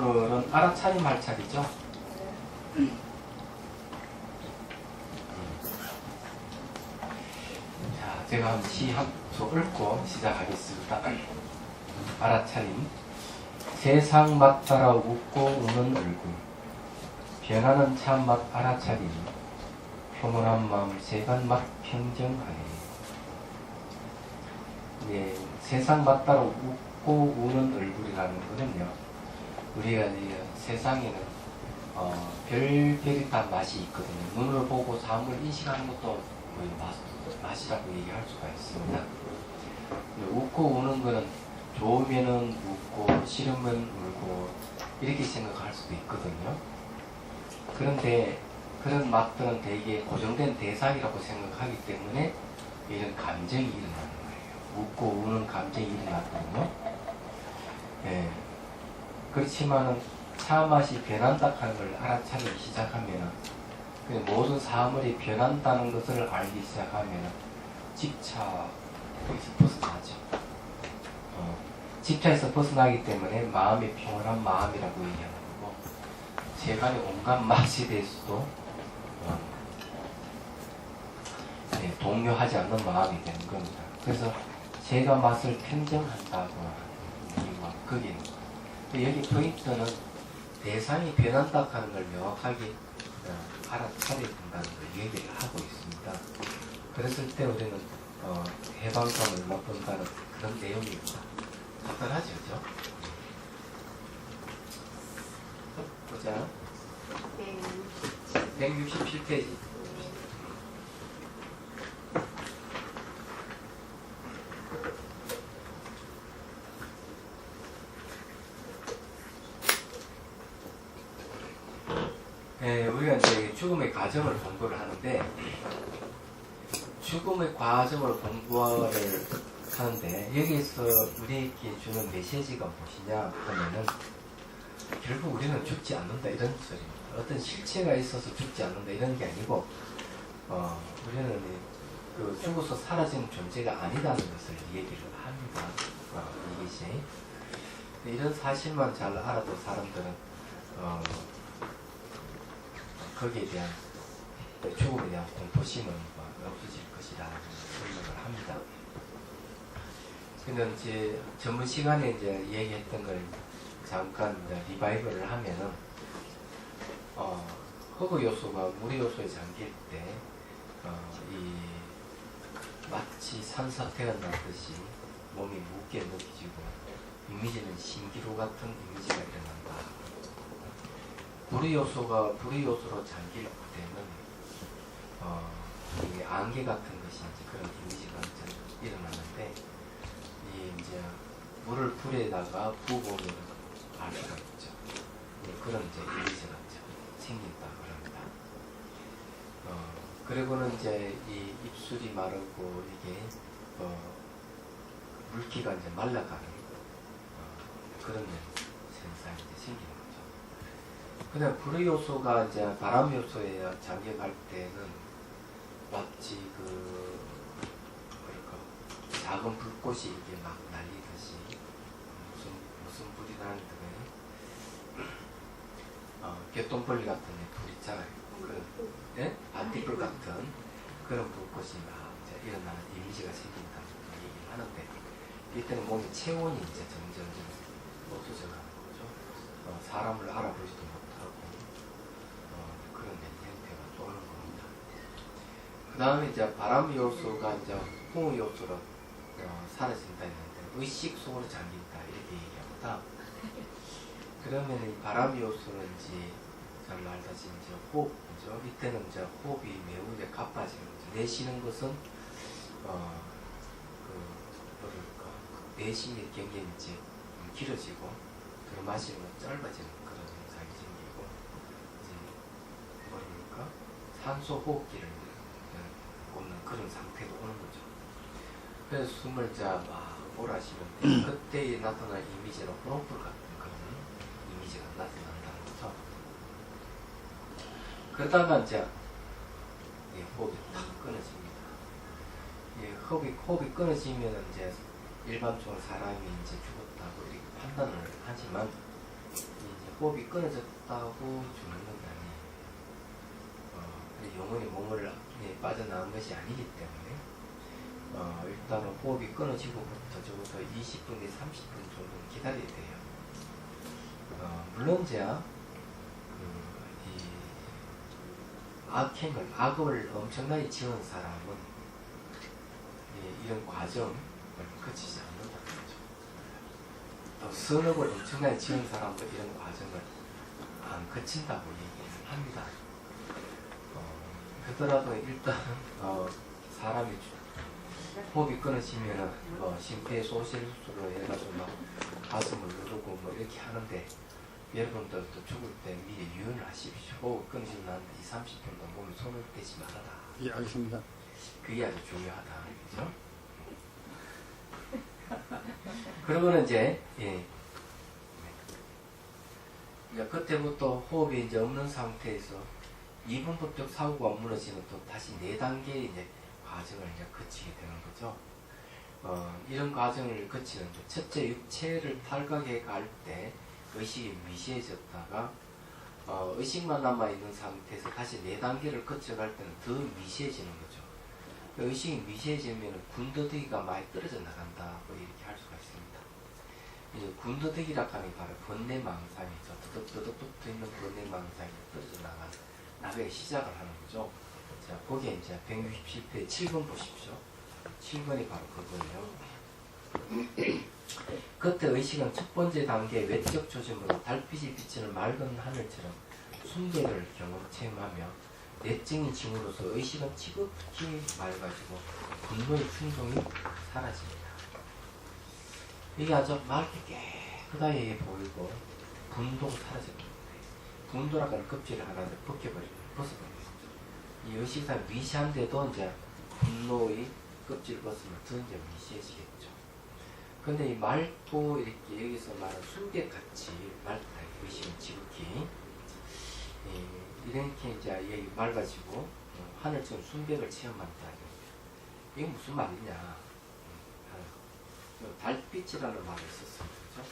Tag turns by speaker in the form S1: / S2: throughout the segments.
S1: 오늘은 알아차림 할 차례죠. 자, 제가 한 시 한 소 읽고 시작하겠습니다. 알아차림. 세상 맛 따라 웃고 우는 얼굴, 변하는 참맛 알아차림, 평온한 마음 세간 맛 평정하리. 예, 세상 맛 따라 웃고 우는 얼굴이라는 거는요, 우리가 세상에는 별별이 다 맛이 있거든요. 눈으로 보고 사물을 인식하는 것도 거의 맛이라고 얘기할 수가 있습니다. 웃고 우는 거는 좋으면은 웃고 싫으면 울고 이렇게 생각할 수도 있거든요. 그런데 그런 맛들은 되게 고정된 대상이라고 생각하기 때문에 이런 감정이 일어나는 거예요. 웃고 우는 감정이 일어났거든요. 예. 그렇지만은 참맛이 변한다 하는 걸 알아차리기 시작하면은, 모든 사물이 변한다는 것을 알기 시작하면은 집차에서 벗어나죠. 집차에서 벗어나기 때문에 마음이 평온한 마음이라고 얘기하는 거고, 세간의 온갖 맛에 대해서도 동요하지 않는 마음이 되는 겁니다. 그래서 제가 맛을 평정한다고 하는 이유가 거기는, 여기 포인트는 대상이 변한다 하는 걸 명확하게 알아차려야 된다는 걸 얘기를 하고 있습니다. 그랬을 때 우리는 해방감을 맛본다는 그런 내용입니다. 간단하죠, 그죠? 보자. 167페이지. 우리가 이제 죽음의 과정을 공부를 하는데, 죽음의 과정을 공부를 하는데, 여기에서 우리에게 주는 메시지가 무엇이냐 하면은, 결국 우리는 죽지 않는다 이런 소리입니다. 어떤 실체가 있어서 죽지 않는다 이런 게 아니고, 우리는 그 죽어서 사라지는 존재가 아니라는 것을 얘기를 합니다. 이것이 이런 사실만 잘 알아도 사람들은 거기에 대한 죽음에 대한 공포심은 없어질 것이라는 생각을 합니다. 근데 이제 전문 시간에 이제 얘기했던 걸 잠깐 이제 리바이벌을 하면은, 흑의 요소가 물의 요소에 잠길 때, 마치 산사태가 났듯이 몸이 묻게 느껴지고, 이미지는 신기루 같은 이미지가 일어난다. 불의 요소가 불의 요소로 잠길 때는 이게 안개 같은 것이 이제 그런 이미지가 일어나는데, 이제 물을 불에다가 부어보면 알 수가 있죠. 그런 이제 이미지가 생긴다 그럽니다. 그리고는 이제 이 입술이 마르고 이게 물기가 이제 말라가는 그런 현상이 이제 생기는 거죠. 근데 불의 요소가 이제 바람 요소에 잠겨갈 때는 마치 작은 불꽃이 이게 막 날리듯이, 무슨 불이 나는데, 개똥벌레 같은 불 있잖아요. 반딧불 같은 그런 불꽃이 막 이제 일어나는 이미지가 생긴다는 얘기를 하는데, 이때는 몸의 체온이 이제 점점 높아져 가는 거죠. 사람을 알아보지도 못하고 그런 형태가 떠오르는 겁니다. 그 다음에 이제 바람 요소가 이제 풍의 요소로 사라진다 했는데, 의식 속으로 잠긴다 이렇게 얘기합니다. 그러면 이 바람 요소는 이제 잘 알다시피 이제 호흡이죠. 이때는 이제 호흡이 매우 이제 가빠지는 거죠. 내쉬는 것은 내쉬는 경계는 이제 길어지고, 들어마시는 건 짧아지는 그런 현상이 생기고, 이제 산소 호흡기를 꼽는 그런 상태로 오는 거죠. 그래서 숨을 막 오라시면 그때에 나타날 이미지로 호흡불 같은 그런 이미지가 나타난다는 거죠. 그러다가 이제 호흡이 탁 끊어집니다. 호흡이 끊어지면 이제 일반적으로 사람이 이제 죽었다고 이렇게 판단을 하지만, 이제 호흡이 끊어졌다고 죽는 건 아니에요. 영혼이 몸을 빠져나온 것이 아니기 때문에 일단은 호흡이 끊어지고부터 적어도 20분 내지 30분 정도는 기다려야 돼요. 물론 제가 악을 엄청나게 지은 사람은 이런 과정을 거치지 않는다는 거죠. 또 선업을 엄청나게 지은 사람도 이런 과정을 안 거친다고 얘기를 합니다. 그더라도 일단 사람이 호흡이 끊어지면은 심폐소생술로 해가지고 막 가슴을 누르고 뭐 이렇게 하는데 여러분들도 죽을 때 미리 유연을 하십시오. 호흡 끊어지고 난 20-30분 동안 몸에 손을 대지 말아라.
S2: 예, 알겠습니다.
S1: 그게 아주 중요하다. 그죠? 그러고는 이제, 그때부터 호흡이 이제 없는 상태에서 이분법적 사고가 무너지면 또 다시 4단계의 이제 과정을 이제 거치게 되는 거죠. 이런 과정을 거치는 첫째 육체를 탈각해 갈 때 의식이 미시해졌다가 의식만 남아있는 상태에서 다시 4단계를 거쳐갈 때는 더 미시해지는 거죠. 의식이 미시해지면 군더더기가 많이 떨어져 나간다고 이렇게 할 수가 있습니다. 이제 군더더기라고 하는 게 바로 번뇌망상이죠. 더덕더덕 붙어있는 번뇌망상이 떨어져 나가기 시작을 하는 거죠. 자, 거기에 이제 167페이지 7번 보십시오. 7번이 바로 그거예요. 그때 의식은 첫 번째 단계의 외적 조짐으로 달빛이 비치는 맑은 하늘처럼 순대를 경험 체험하며 내적인 징후로서 의식은 지극히 맑아지고 분노의 충동이 사라집니다. 이게 아주 맑게 깨끗하게 보이고 분도가 사라집니다. 분도라고 하는 껍질을 하나 벗어버립니다. 이 의식상 미시한데도 이제 분노의 껍질을 벗으면 더 이제 미시해지겠죠. 근데 이 맑고 이렇게 여기서 말하는 순대같이 맑다. 의식은 지극히 이렇게 이제 여기 맑아지고 하늘처럼 순백을 체험한다. 이게 무슨 말이냐? 달빛이라는 말을 썼어요. 그죠?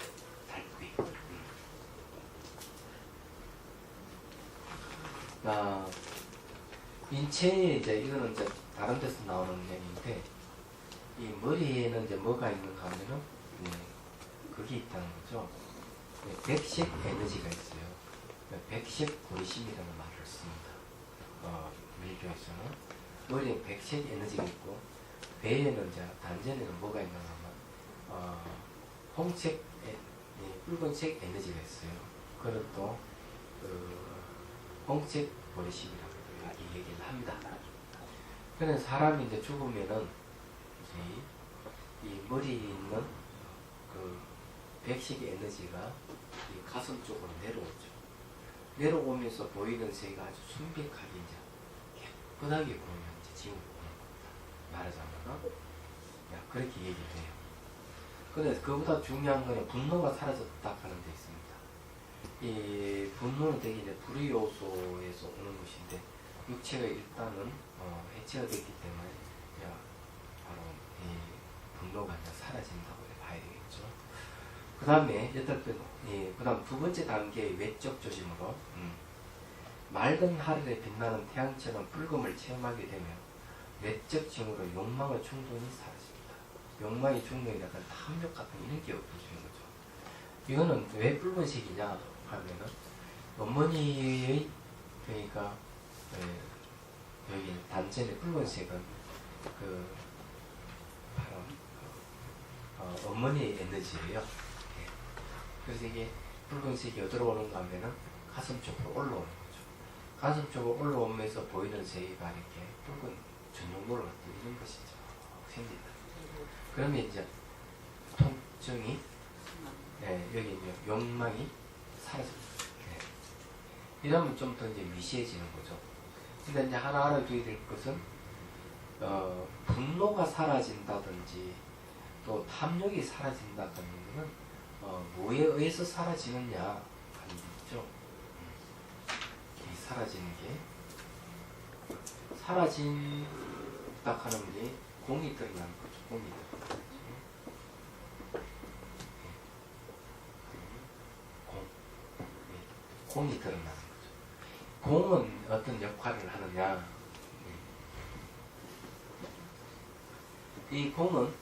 S1: 달빛. 인체에 이제 이거는 이제 다른 데서 나오는 얘기인데 이 머리에는 이제 뭐가 있는가 하면은 그게 있다는 거죠. 백색 에너지가 있어요. 백색 고리심이라는 말을 씁니다. 밀교에서는 머리에 백색 에너지가 있고 배에는 이제 단전에는 뭐가 있는가 하면 홍색, 붉은색 에너지가 있어요. 그것도 홍색 고리심이라고 이 얘기를 합니다. 그래서 사람이 이제 죽으면은 이 머리에 있는 그 백색 에너지가 이 가슴 쪽으로 내려오죠. 내려오면서 보이는 색이 아주 순백하게 이제 깨끗하게 보이는 이제 지금 말하자면 그렇게 얘기돼요. 근데 그보다 중요한 거는 분노가 사라졌다 하는 데 있습니다. 이 분노는 되게 이제 불의 요소에서 오는 것인데 육체가 일단은 해체가 됐기 때문에 바로 이 분노가 이제 사라진다고 봐야 되겠죠. 그 다음에 그다음 두 번째 단계의 외적 조짐으로 맑은 하늘에 빛나는 태양처럼 붉음을 체험하게 되면 외적 징후로 욕망의 충동이 사라집니다. 욕망의 충동이 약간 탐욕 같은 이런 게 없어지는 거죠. 이거는 왜 붉은색이냐 하면은 어머니의 그러니까 여기 단전의 붉은색은 바로 어머니의 에너지예요. 그래서 이게 붉은색이 어디로 오는가 하면은 가슴 쪽으로 올라오는 거죠. 가슴 쪽으로 올라오면서 보이는 색이가 이렇게 붉은 전용노를 같은 이런 것이 생긴다. 그러면 이제 통증이 여기 이제 욕망이 사라집니다. 이러면 좀 더 이제 미시해지는 거죠. 근데 이제 하나 알아둬야 될 것은 분노가 사라진다든지 또 탐욕이 사라진다든지 는 뭐에 의해서 사라지느냐 하는 게 있죠. 이 사라지는 게 사라진다 하는 게 공이 드러나는 거죠. 공이 드러나는 공. 공이 드러나는 거죠. 공은 어떤 역할을 하느냐? 이 공은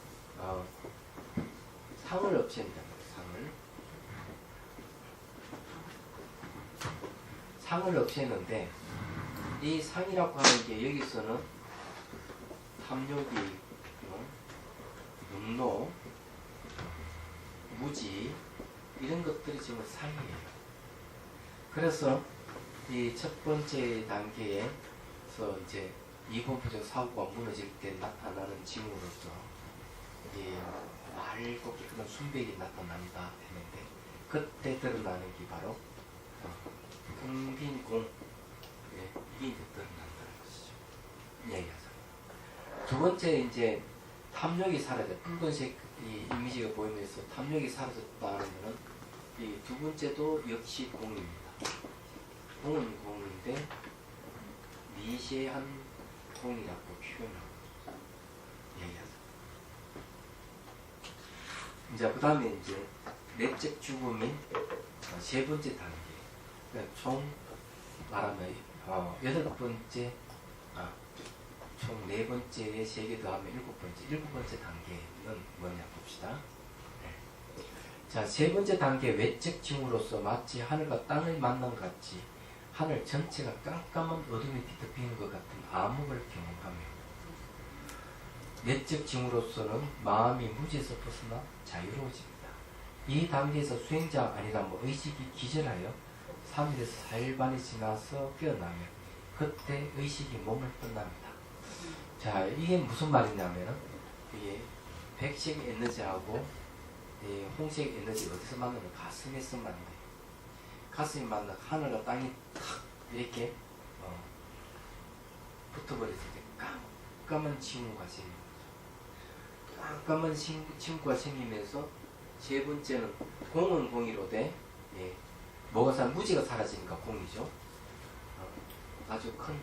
S1: 상을 없앱니다. 상을 없애는데 이 상이라고 하는 게 여기서는 탐욕이, 분노, 무지 이런 것들이 지금 상이에요. 그래서 이 첫 번째 단계에서 이제 이분법적 사고가 무너질 때 나타나는 징후로서 맑고 깨끗한 순백이 나타난다 했는데 그때 드러나는 게 바로 흥빈공, 이게 이제 드러난다는 것이죠. 이야기하자. 두 번째 이제 탐욕이 사라져 붉은색 이 이미지가 보이면서 탐욕이 사라졌다는 것은 이 두 번째도 역시 공입니다. 공은 공인데 미세한 공이라고 표현하고 이야기하자. 이제 그 다음에 이제 내적 죽음인 세 번째 단계. 그러니까 총 말하면 여덟 번째, 총 네 번째에 세 개 더하면 일곱 번째 단계는 뭐냐 봅시다. 네. 자, 세 번째 단계 외적 징후로서 마치 하늘과 땅을 만난 같이 하늘 전체가 깜깜한 어둠이 뒤덮이는 것 같은 암흑을 경험하며 내적 징후로서는 마음이 무지에서 벗어나 자유로워집니다. 이 단계에서 수행자 아니라 의식이 기절하여 3일에서 4일 반이 지나서 깨어나며 그때 의식이 몸을 떠납니다. 자, 이게 무슨 말이냐면은 이게 백색 에너지하고 홍색 에너지 어디서 만나면 가슴에서 만나요. 가슴이 만나 하늘과 땅이 탁 이렇게 붙어버렸을 때 깜깜한 징후가 생깁니다. 깜깜한 징후가 생기면서 세 번째는 공은 공이로되 뭐가 무지가 사라지니까 공이죠. 아주 큰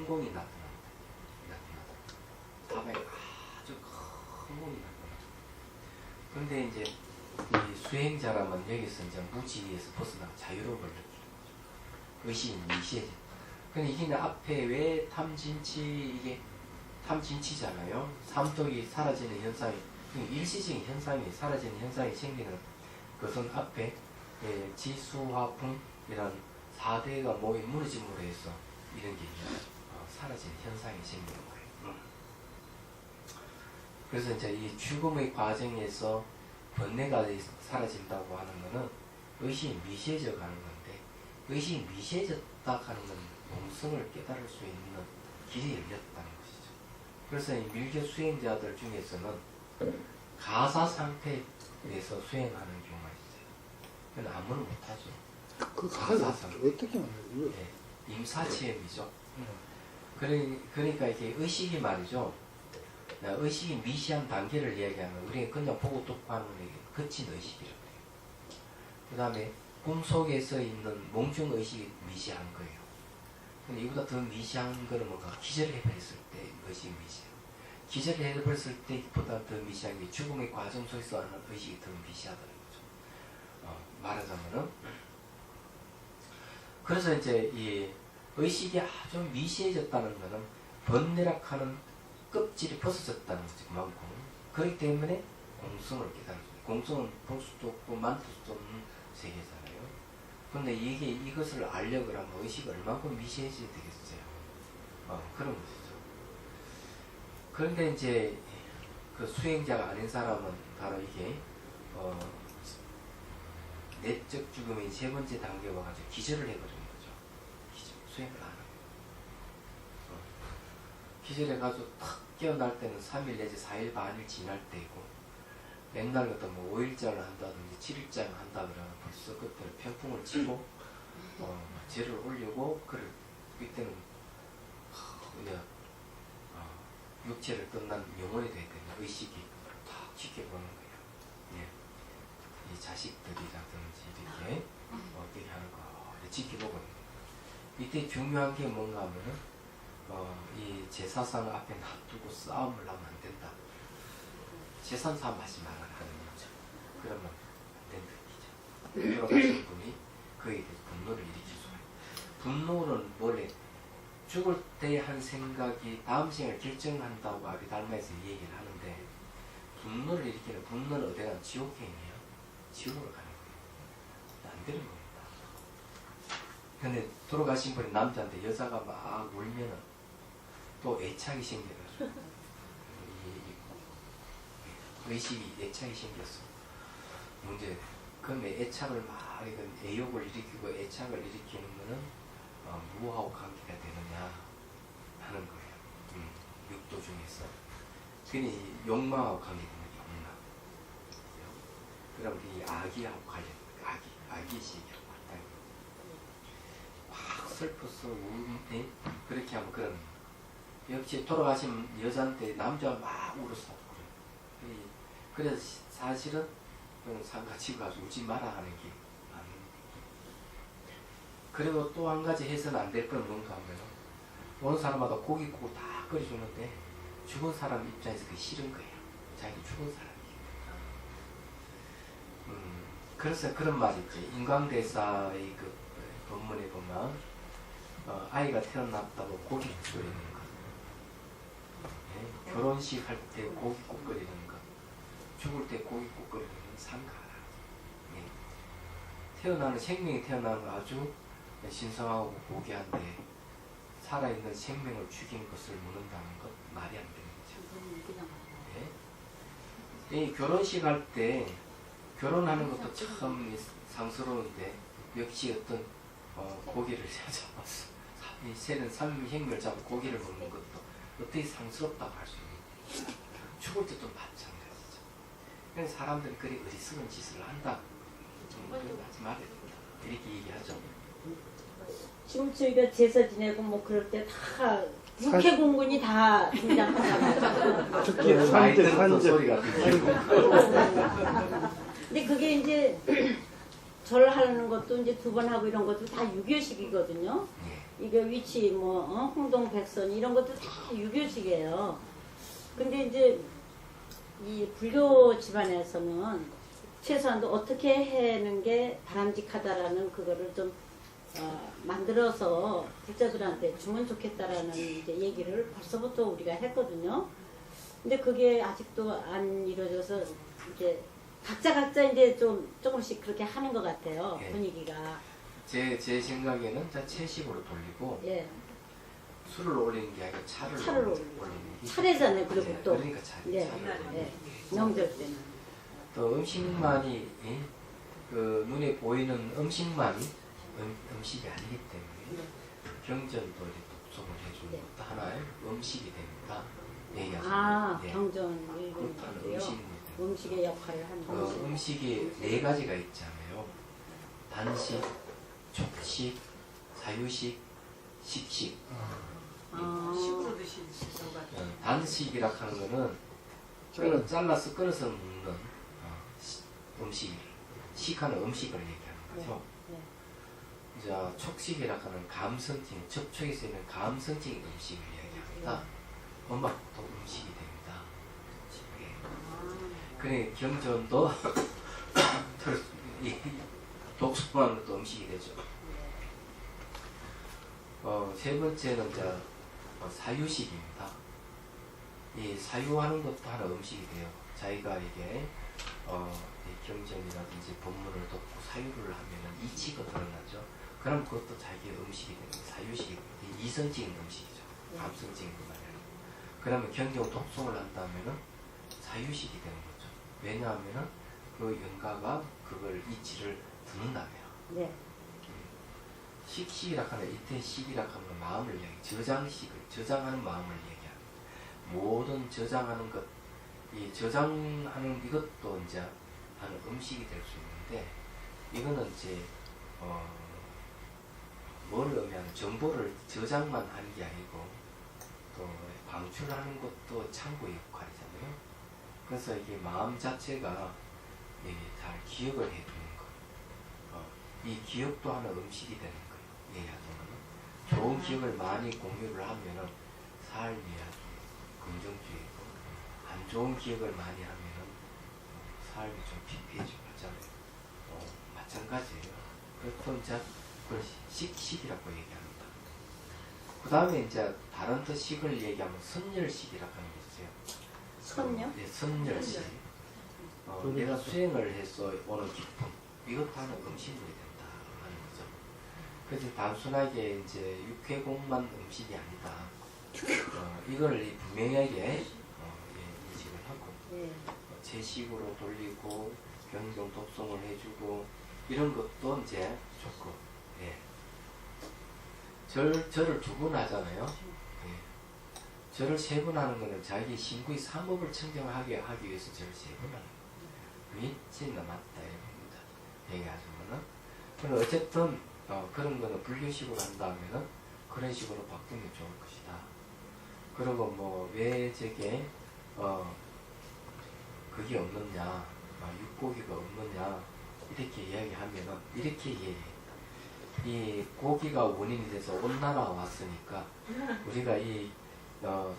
S1: 공이 나타납니다. 다음에 아주 큰 공이 나타납니다. 그런데 이제 이 수행자라면 여기서 이제 무지에서 벗어나 자유로움을 느끼는 거죠. 의식이 미시해져. 근데 이게 앞에 왜 탐진치, 이게 탐진치잖아요. 삼독이 사라지는 현상이, 일시적인 현상이 사라지는 현상이 생기는 그것은 앞에 지수화풍이라는 4대가 몸이 무너짐으로 해서 이런 게 사라지는 현상이 생기는 거예요. 그래서 이제 이 죽음의 과정에서 번뇌가 사라진다고 하는 것은 의식이 미시해져 가는 건데, 의식이 미시해졌다 하는 건 공성을 깨달을 수 있는 길이 열렸다는 것이죠. 그래서 이 밀교 수행자들 중에서는 가사 상태에서 수행하는 경우가 있어요. 그건 아무는 못하죠.
S2: 그 가사 어떻게 만들어요?
S1: 네, 임사체험이죠. 그러니까 이게 의식이 말이죠. 의식이 미시한 단계를 이야기하면 우리가 그냥 보고 듣고 하는 게 거친 의식이라고 해요. 그 다음에 꿈속에서 있는 몽중의식이 미시한 거예요. 근데 이보다 더 미시한 거는 뭔가 기절을 해버렸을 때 의식이 미시해요. 기절을 해버렸을 때보다 더 미시한 게 죽음의 과정 속에서 하는 의식이 더 미시하다는 거죠. 말하자면은 그래서 이제 이 의식이 아주 미시해졌다는 것은 번뇌락하는 껍질이 벗어졌다는 거지, 그만큼. 그렇기 때문에 공성을 깨달을 수 있어요. 공성은 볼 수도 없고 만들 수도 없는 세계잖아요. 그런데 이것을 알려고 하면 의식이 얼마큼 미시해져야 되겠어요. 그런 것이죠. 그런데 이제 그 수행자가 아닌 사람은 바로 이게 내적 죽음의 세 번째 단계에 와가지고 기절을 해버리는 거죠. 수행을 안 하고. 기절해가지고 탁 깨어날 때는 3일 내지 4일 반일 지날 때이고, 맨날 같은 5일장을 한다든지 7일장을 한다 그러면 벌써 그때는 편풍을 치고 죄를 올리고, 그때는 육체를 떠난 영혼이 되기 때문에 의식이 탁 지켜보는 거예요. 이 자식들이라든지 이렇게 어떻게 하는 거 지켜보고 있는 거예요. 이때 중요한 게 뭔가 하면은 이 제사상 앞에 놔두고 싸움을 하면 안 된다. 제산 싸움 하지 말아라 하는 거죠. 그러면 안 된다 얘기죠. 돌아가신 분이 그에 대해서 분노를 일으킬 수가 있어요. 분노는 원래 죽을 때 한 생각이 다음 생을 결정한다고 아비달마에서 얘기를 하는데 분노를 일으키는 분노는 어디 가면 지옥행이에요. 지옥으로 가는 거예요. 안 되는 겁니다. 근데 돌아가신 분이 남자인데 여자가 막 울면은 또 애착이 생겨가지고 의식이 애착이 생겼어. 문제. 그럼 애착을 막 이건 애욕을 일으키고 애착을 일으키는 거는 무하고 관계가 되느냐 하는 거예요. 육도 중에서. 그니 욕망하고 관계되는 욕망. 그럼 이 악이하고 관련, 악이 시기하고 같다. 막 슬퍼서 울면 그렇게 하면 그런. 역시 돌아가신 여자한테 남자가 막 울었어. 그래서 사실은 상가 치고 가서 울지 마라 하는 게 맞는. 그리고 또 한 가지 해서는 안 될 건 뭔가 하면 어느 사람마다 고깃국을 다 끓여주는데 죽은 사람 입장에서 그게 싫은 거예요. 자기 죽은 사람이니까. 그래서 그런 말이 있지. 인광대사의 그 본문에 보면 아이가 태어났다고 고깃국 끓이는 것, 네? 결혼식 할 때 고깃국 끓이는 것, 죽을 때 고깃국 끓이는 건 삼가하라. 네? 태어나는 생명이 태어나는 거 아주 신성하고 고귀한데 살아있는 생명을 죽인 것을 묻는다는 것 말이 안 되는 거죠. 네? 이 결혼식 할 때 결혼하는 것도 참 상스러운데 역시 어떤 고기를 잡아서 이 새는 삼행을 잡고 고기를 먹는 것도 어떻게 상스럽다고 할 수 있는. 죽을 때도 마찬가지죠. 그래서 사람들이 그리 어리석은 짓을 한다. 하지 말아야 된다. 이렇게 얘기하죠.
S3: 지금 저희가 제사 지내고 뭐 그럴 때 다 육해공군이 다 등장하잖아요.
S2: 특히
S1: 많이
S2: 산재
S1: 듣는
S2: 산재
S1: 소리가 들리고.
S3: 근데 그게 이제 절 하는 것도 이제 두 번 하고 이런 것도 다 유교식이거든요. 이게 위치 뭐 홍동 백선 이런 것도 다 유교식이에요. 근데 이제 이 불교 집안에서는 최소한도 어떻게 하는 게 바람직하다라는 그거를 좀 만들어서 불자들한테 주면 좋겠다라는 이제 얘기를 벌써부터 우리가 했거든요. 근데 그게 아직도 안 이루어져서 이제 각자 이제 좀 조금씩 그렇게 하는 것 같아요.
S1: 예.
S3: 분위기가.
S1: 제 생각에는 자 채식으로 돌리고
S3: 예.
S1: 술을 올리는 게 아니라 차를 올리는 게
S3: 차례잖아요. 그리고
S1: 예,
S3: 또.
S1: 그러니까 차를
S3: 예.
S1: 올리는
S3: 예.
S1: 게.
S3: 명절 때는.
S1: 또 음식만이 그 눈에 보이는 음식만이 음식이 아니기 때문에 경전도 이제 독송을 해주는
S3: 네.
S1: 것도 하나의 음식이 됩니다.
S3: 아,
S1: 예.
S3: 경전
S1: 그것도 하나의
S3: 읽는
S1: 음식입니다.
S3: 음식의 역할을 하는 음식.
S1: 음식이 네 가지가 있잖아요. 단식, 촉식, 사유식, 식식.
S4: 식으로 드실 수 있을 것 같아요.
S1: 단식이라 하는 거는 잘라서 끓여서 먹는 음식, 식하는 음식을 얘기하는 거죠.
S3: 네.
S1: 자, 촉식이라 하는 감성적인, 접촉에서 있는 감성적인 음식을 얘기합니다. 음악도 음식이 됩니다. 예. 그래 경전도 독송하는 것도 음식이 되죠. 세 번째는 이제 사유식입니다. 이 사유하는 것도 하나 음식이 돼요. 자기가 이게 이 경전이라든지 본문을 듣고 사유를 하면은 이치가 드러나죠. 그럼 그것도 자기의 음식이 되는 사유식이 이성적인 음식이죠. 감성적인 거 말이에요. 그러면 경경 독송을 한다면은 사유식이 되는 거죠. 왜냐하면은 그 연가가 그걸 이치를 듣는다며요.
S3: 네.
S1: 식식이라 하는 이태식이라 하는 마음을 얘기, 저장식을 저장하는 마음을 얘기합니다. 모든 저장하는 것, 이 저장하는 이것도 이제 하는 음식이 될 수 있는데 이거는 이제 뭘 의미하는 정보를 저장만 하는 게 아니고 또 방출하는 것도 창고의 역할이잖아요. 그래서 이게 마음 자체가 잘 기억을 해두는 거. 이 기억도 하나 음식이 되는 거예요. 얘기하자면 좋은 기억을 많이 공유를 하면은 삶이 아주 긍정적이고 안 좋은 기억을 많이 하면은 삶이 좀 피폐해지고 하잖아요. 마찬가지예요. 그래서 이제 그걸 식이라고 얘기합니다. 그 다음에 이제 다른 더 식을 얘기하면 선열식이라고 하는 게 있어요.
S3: 선요?
S1: 네, 선열식. 내가 수행을 해서 오는 기쁨, 이것도 하나 음식물이 된다 하는 거죠. 그래서 단순하게 이제 육회공만 음식이 아니다. 이걸 분명하게 인식을 하고
S3: 예.
S1: 제 식으로 돌리고 변경 독송을 해주고 이런 것도 이제 좋고, 예. 절을 2번 하잖아요. 예. 절을 3번 하는 거는 자기 신구의 삼업을 청정하게 하기 위해서 절을 3번 하는 거예요. 위치는 맞다 이겁니다. 얘기하자면은. 그럼 어쨌든 그런 거는 불교식으로 한다면은 그런 식으로 바꾸면 좋을 것이다. 그리고 뭐 왜 저게 그게 없느냐, 육고기가 없느냐 이렇게 이야기하면은 이렇게 얘기해요. 이 고기가 원인이 돼서 온난화가 왔으니까 우리가 이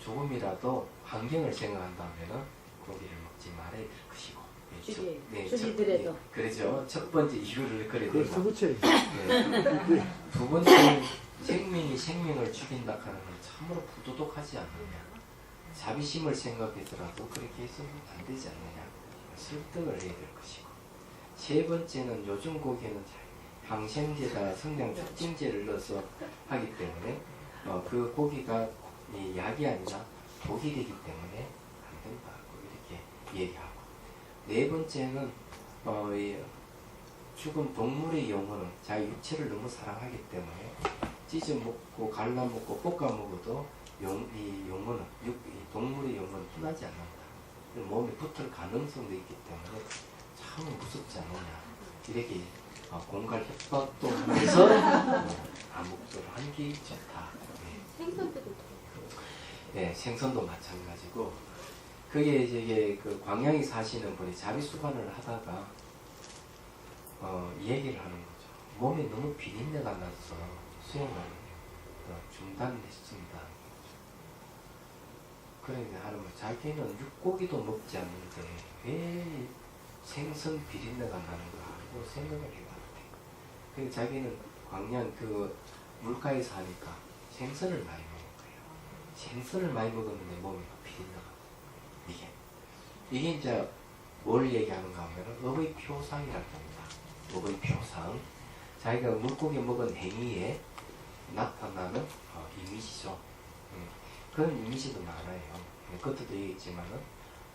S1: 조금이라도 환경을 생각한다면은 고기를 먹지 말아야 될 것이고.
S3: 죽이더라도.
S1: 그렇죠. 첫 번째 이유를 그래야
S2: 그걸
S1: 된다.
S2: 수부채.
S1: 네. 두 번째 생명이 생명을 죽인다 하는 건 참으로 부도덕하지 않느냐. 자비심을 생각해서라도 그렇게 해서는 안 되지 않느냐. 설득을 해야 될 것이고. 세 번째는 요즘 고기는 항생제다 성장 촉진제를 넣어서 하기 때문에 그 고기가 약이 아니라 독이 되기 때문에 안 된다고 이렇게 얘기하고. 네 번째는 죽은 동물의 영혼은 자기 육체를 너무 사랑하기 때문에 찢어 먹고 갈라 먹고 볶아 먹어도 이 영혼은 이 동물의 영혼은 떠나지 않는다. 몸에 붙을 가능성도 있기 때문에 참 무섭지 않느냐. 이렇게 공갈 협박도 하면서 암묵도를 하는 게 좋다.
S3: 생선도
S1: 네, 생선도 마찬가지고. 그게 이제 그 광양에 사시는 분이 자비수관을 하다가 이 얘기를 하는 거죠. 몸에 너무 비린내가 나서 수행을 중단했습니다. 그러니까 하는 거 자기는 육고기도 먹지 않는데 왜 생선 비린내가 나는가 하고 생각을 해봤대. 그러니까 자기는 광양 그 물가에 사니까 생선을 많이 먹은 거예요. 생선을 많이 먹었는데 몸이 비린내가 이게 이제 뭘 얘기하는가 하면 업의 표상이라고 합니다. 업의 표상. 자기가 물고기 먹은 행위에 나타나는 이미지죠. 그런 이미지도 많아요. 그것도 얘기했지만은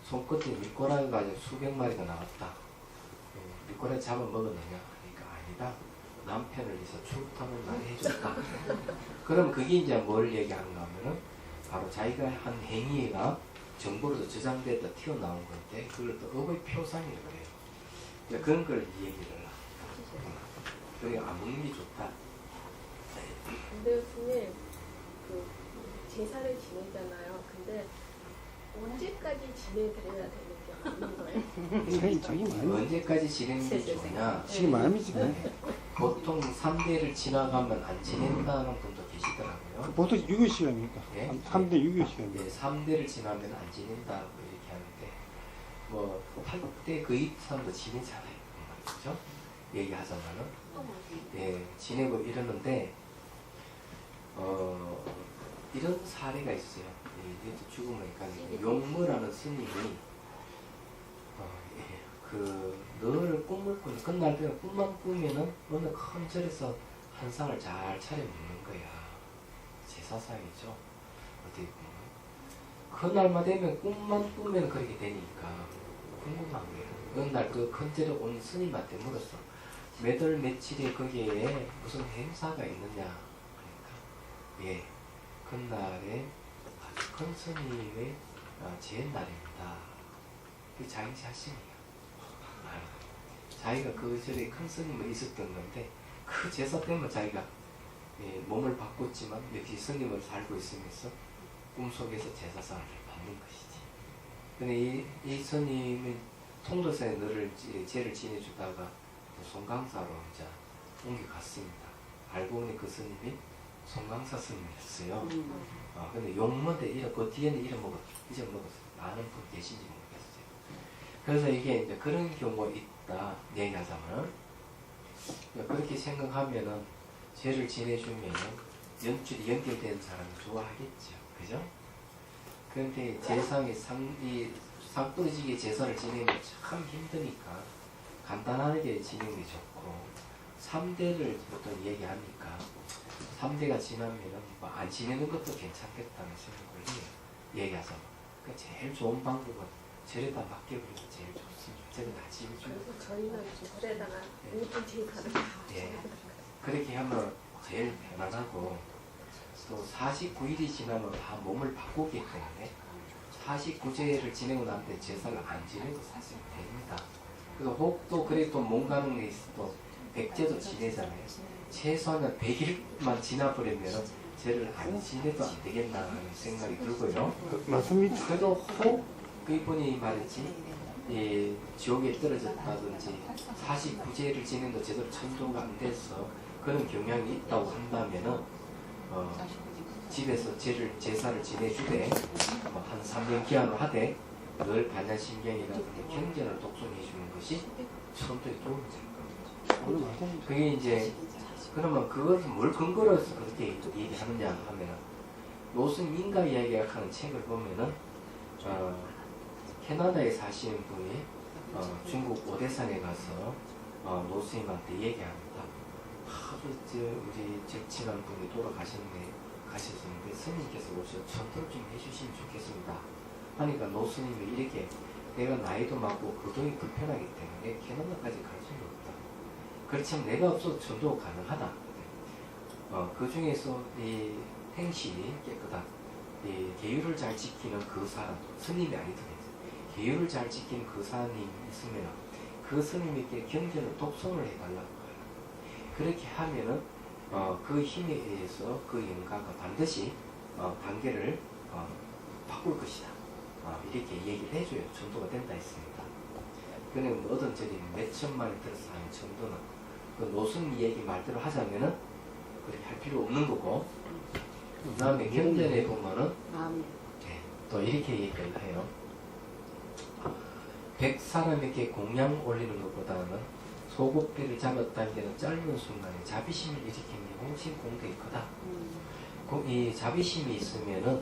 S1: 손끝에 미꾸라지가 가지고 수백 마리가 나왔다. 미꾸라지 잡아 먹었느냐? 그러니까 아니다. 남편을 위해서 출타는 날 해줬다. 그럼 그게 이제 뭘 얘기하는가 하면은 바로 자기가 한 행위가 정보로도 저장됐다 튀어나온 건데 그걸 또 업의 표상이라고 그래요. 그러니까 그런 걸 얘기를 하고 그러니까 안 먹는 게 좋다.
S5: 근데 교수님 그 제사를 지내잖아요. 근데 언제까지 지내드려야 되는 게 맞는 거예요?
S2: 자기 마음이
S1: 언제까지 지내는 게 좋냐?
S2: 자기 마음이지.
S1: 보통 3대를 지나가면 안 지낸다는 분도 계시더라고요.
S2: 보통 6일 시간이니까.
S1: 예?
S2: 3대 6일 시간.
S1: 네, 3대를 지나면 안 지낸다고 이렇게 하는데 뭐 8대 그 이상도 지내잖아요. 그렇죠? 얘기하자면은 예, 지내고 이러는데 이런 사례가 있어요. 이것도 죽으니까 용무라는 스님이 늘 꿈을 꾸는 끝날 때 꿈만 꾸면은 어느 큰 절에서 한 상을 잘 차려 먹는 거야. 제사상이죠. 어떻게 보면 그날만 되면 꿈만 꾸면 그렇게 되니까 궁금한 거예요. 어느 날 그 큰 절에 온 스님한테 물었어. 몇 월 며칠에 거기에 무슨 행사가 있느냐? 그러니까 예, 그날에 아주 큰 스님의 제날입니다. 그게 자기 자신이에요. 자기가 그 절에 큰 스님은 있었던 건데 그 제사 때문에 자기가 몸을 바꿨지만 역시 스님을 살고 있으면서 꿈속에서 제사상을 받는 것이지. 근데 이 스님은 통도사에 너를 죄를 지내주다가 송강사로 이제 옮겨갔습니다. 알고 보니 그 스님이 송강사 스님이었어요. 근데 용문대 그 뒤에는 잊어먹었어요. 아는 분 계신지 모르겠어요. 그래서 이게 이제 그런 경우가 있다 얘기하자면 그렇게 생각하면은 죄를 지내주면 연줄이 연결된 사람이 좋아하겠죠. 그죠? 그런데 제상이 상부러지게 제사를 지내면 참 힘드니까 간단하게 지내는 게 좋고 3대를 보통 얘기하니까 3대가 지나면은 뭐 안 지내는 것도 괜찮겠다는 생각을 해요. 얘기하서. 그 제일 좋은 방법은 절에다 맡겨버리는 게 제일 좋습니다. 절에 다 지어주고.
S5: 그래서 저희는 절에다가 모든 제사를 다
S1: 예. 그렇게 하면 제일 편안하고 또 49일이 지나면 다 몸을 바꾸기 때문에 49제를 지내고 난 때 제사를 안 지내도 사실 됩니다. 그리고 혹도 그래도 몸 가는 게 있어도 100제도 지내잖아요. 최소한 100일만 지나버리면 죄를 안 지내도 안 되겠나 하는 생각이 들고요.
S2: 맞습니다.
S1: 그래도 혹 그분이 말했지 지옥에 떨어졌다든지 49제를 지내도 제대로 천도가 안 돼서 그런 경향이 있다고 한다면은 집에서 제사를 지내주되 한 3년 기한으로 하되 늘 반야신경이라든지 경전을 독송해 주는 것이 천도에 도움이 될 겁니다. 그게 이제 그러면 그것은 뭘 근거로 해서 그렇게 얘기하느냐 하면 노슨 민가 이야기가 하는 책을 보면은 캐나다에 사시는 분이 중국 오대산에 가서 노스님한테 얘기합니다. 하도 우리 절친한 분이 가셨는데 스님께서 오셔서 전도를 좀 해주시면 좋겠습니다. 하니까 노스님이 이렇게 내가 나이도 많고 거동이 불편하기 때문에 캐나다까지 갈 수는 없다. 그렇지만 내가 없어도 전도가 가능하다. 그 중에서 이 행실이 깨끗한 계율을 잘 지키는 그 사람, 스님이 아니더라도 계율을 잘 지키는 그 사람이 있으면 그 스님에게 경전을 독송을 해달라고 해요. 그렇게 하면은 그 힘에 의해서 그 영가가 반드시 단계를 바꿀 것이다. 이렇게 얘기를 해줘요. 전도가 된다 했습니다. 그는 어떤 절이 몇 천만이 들어서 하는 전도는 그 노순 얘기 말대로 하자면은 그렇게 할 필요 없는 거고, 그 다음에 경전에 보면은 또 이렇게 얘기를 해요. 100사람에게 공양 올리는 것보다는 소급비를 잡았다는 게는 짧은 순간에 자비심을 일으키는 게 훨씬 공덕이 크다. 이 자비심이 있으면은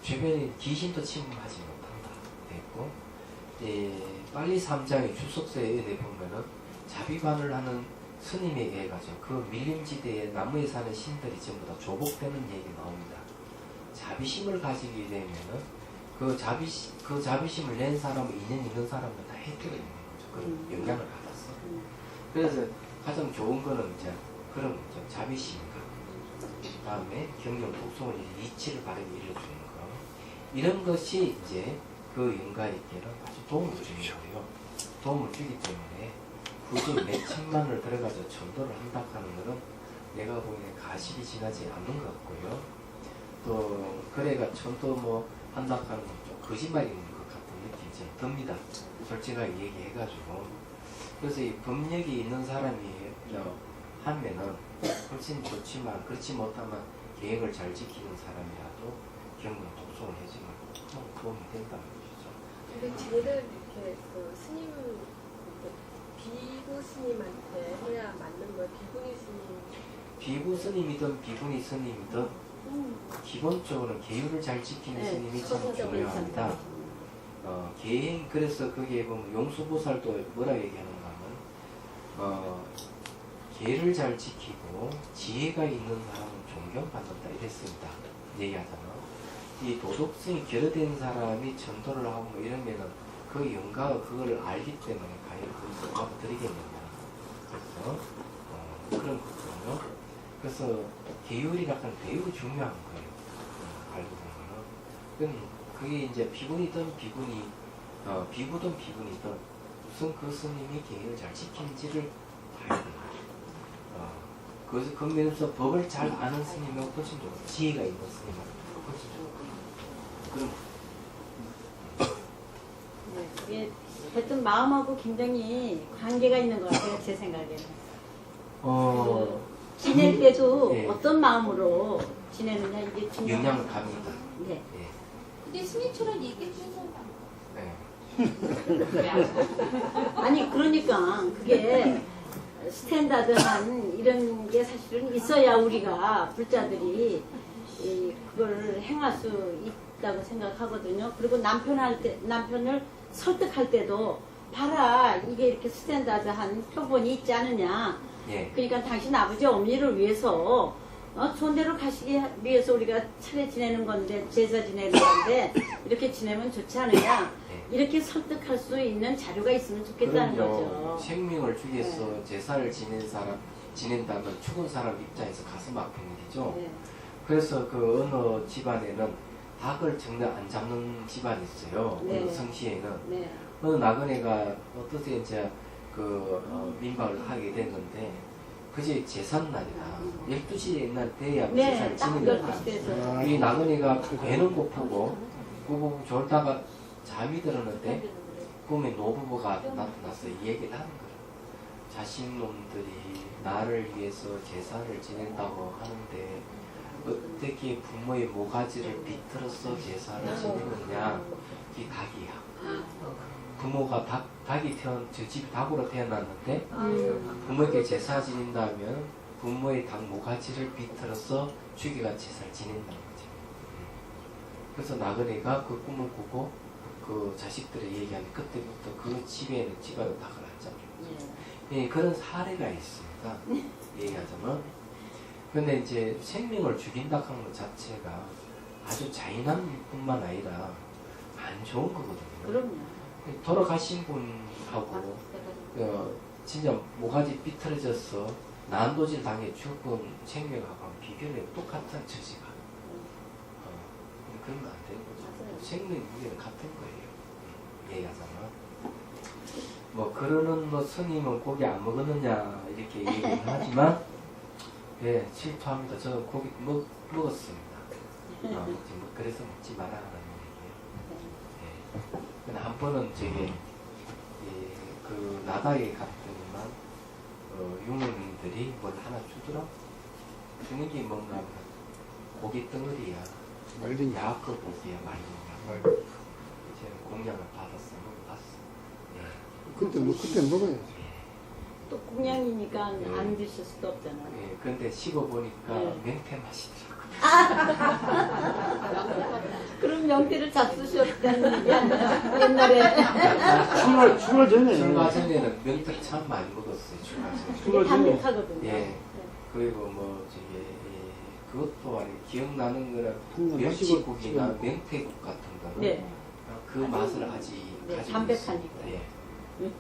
S1: 주변에 귀신도 침범하지 못한다. 됐고, 빨리 3장의 주석서에 보면은 자비반을 하는 스님에 의해 가지고 그 밀림지대에 나무에 사는 신들이 전부 다 조복되는 얘기 나옵니다. 자비심을 가지게 되면은 그 자비심을 낸 사람은 인연 있는 사람은 다 혜택을 있는 거죠. 그런 영향을 받았어. 그래서 가장 좋은 거는 이제 그런 거죠. 자비심과 다음에 경영 독송을 이치를 바르게 일러주는 거. 이런 것이 이제 그 영가에게는 아주 도움을 주는 거예요. 도움을 주기 때문에 굳이 몇 천만을 들어가서 전도를 한다 하는 것은 내가 보기에는 가십이 지나지 않는 것 같고요. 또 그래가 전도 뭐 한다 하는 건 좀 거짓말인 것 같은 느낌이 좀 듭니다. 솔직하게 얘기해가지고. 그래서 이 법력이 있는 사람이 하면은 훨씬 좋지만 그렇지 못하면 계획을 잘 지키는 사람이라도 경건 독송을 해주면 도움이 된다는 것이죠.
S5: 근데 제를 이렇게 그 스님 비구 스님한테 해야 맞는 거예요. 비구니 스님.
S1: 비구 스님이든 비구니 스님이든 기본적으로 계율을 잘 지키는 스님이 참 중요합니다. 계행 그래서 거기에 보면 용수보살도 뭐라 얘기하는가 하면 계를 잘 지키고 지혜가 있는 사람은 존경받는다 이랬습니다. 얘기하자면 이 도덕성이 결여된 사람이 전도를 하고 뭐 이러면은 그 영가가 그걸 알기 때문에 과연 그것을 받아들이겠느냐. 그래서 그런 거거든요. 그래서 계율이라는 매우 중요한 거예요. 알고 보면은 그게 이제 비구니든 비구든 비구니든 무슨 그 스님이 계율을 잘 지키는지를 봐야 돼요. 그 면에서 법을 잘 아는 스님은 훨씬 좋고 지혜가 있는 스님은 훨씬 좋고 그럼
S3: 이게 하여튼 마음하고 굉장히 관계가 있는 것 같아요. 제 생각에는. 지낼 때도
S1: 예.
S3: 어떤 마음으로 지내느냐 이게 중요한
S1: 영향을 갑니다.
S3: 네.
S1: 예.
S6: 근데 스님처럼 얘기해 주는 사람
S1: 네.
S3: 아니 그러니까 그게 스탠다드한 이런 게 사실은 있어야 우리가 불자들이 그걸 행할 수 있다고 생각하거든요. 그리고 남편을 설득할 때도 봐라, 이게 이렇게 스탠다드한 표본이 있지 않느냐.
S1: 예.
S3: 그러니까 당신 아버지 어머니를 위해서 좋은 데로 가시기 위해서 우리가 차례 지내는 건데, 제사 지내는 건데 이렇게 지내면 좋지 않느냐.
S1: 예.
S3: 이렇게 설득할 수 있는 자료가 있으면 좋겠다는 거죠.
S1: 생명을 주기 위해서 제사를 지낸다면 죽은 사람 입장에서 가슴 아픈 일이죠.
S3: 네.
S1: 그래서 그 어느 집안에는 닭을 정말 안 잡는 집안이 있어요.
S3: 네.
S1: 어느 성시에는.
S3: 네.
S1: 어느 나그네가 어떻게 이제 민박을 하게 됐는데, 그제 제삿날이라 12시에 옛날 돼야
S3: 네,
S1: 제사를
S3: 딱
S1: 지내니까
S3: 12시에서.
S1: 이 나그네가 배는 고프고 꾸벅 졸다가 잠이 들었는데 꿈에 노부부가 나타나서 이 얘기를 하는 거예요. 자식놈들이 나를 위해서 제사를 지낸다고 하는데 어떻게 부모의 모가지를 비틀어서 제사를 지내느냐. 이 닭이야. 부모가 저 집이 닭으로 태어났는데 부모에게 제사 지낸다면 부모의 닭 모가지를 비틀어서 죽이가 제사를 지낸다는 거죠. 그래서 나그네가 그 꿈을 꾸고 그 자식들의 얘기하는 그때부터 그 집에는 집안은 닭을 안 잡죠. 예, 그런 사례가 있습니다. 얘기하자면. 근데 이제 생명을 죽인다 하는 것 자체가 아주 잔인한 뿐만 아니라 안 좋은 거거든요.
S3: 그럼요.
S1: 돌아가신 분하고 진짜 모가지 삐뚤어져서 난도질 당해 죽은 생명하고 비교해 똑같은 처지가. 그러면 안 되는 거죠. 생명 무게는 같은 거예요. 얘기하자면. 뭐 그러는 뭐 스님은 고기 안 먹었느냐 이렇게 얘기는 하지만 예, 실토합니다. 저는 고기 먹었습니다. 그래서 먹지 마라 하는 얘기예요. 예. 근데 한 번은 그 나다에 갔더니만 유목민들이 뭘 하나 주더라. 주는 게 뭔가 하면 고기 덩어리야.
S2: 말린
S1: 야그 고기야, 말린 야. 이제 공양을 받았어, 먹어봤어. 예.
S2: 그때 먹어야지.
S3: 또 공양이니까
S1: 네.
S3: 안 드실 수도 없잖아요.
S1: 예, 근데 씹어보니까
S3: 네.
S1: 맹태 맛이더라고요.
S3: 그럼 명태를 잡수셨다는 얘기 아니에요? 옛날에.
S2: 출가 전에.
S1: 출가 전에는 명태 참 많이 먹었어요, 출가 전에.
S3: 이게 담백하거든요.
S1: 예.
S3: 네.
S1: 그리고 뭐 그것도 아니 기억나는 거는
S2: 풍년
S1: 멸치국이나
S2: 마시고
S1: 맹태국 같은 거는
S3: 네.
S1: 그 맛을 아직
S3: 네,
S1: 가지고
S3: 담백하니까.
S1: 있습니다.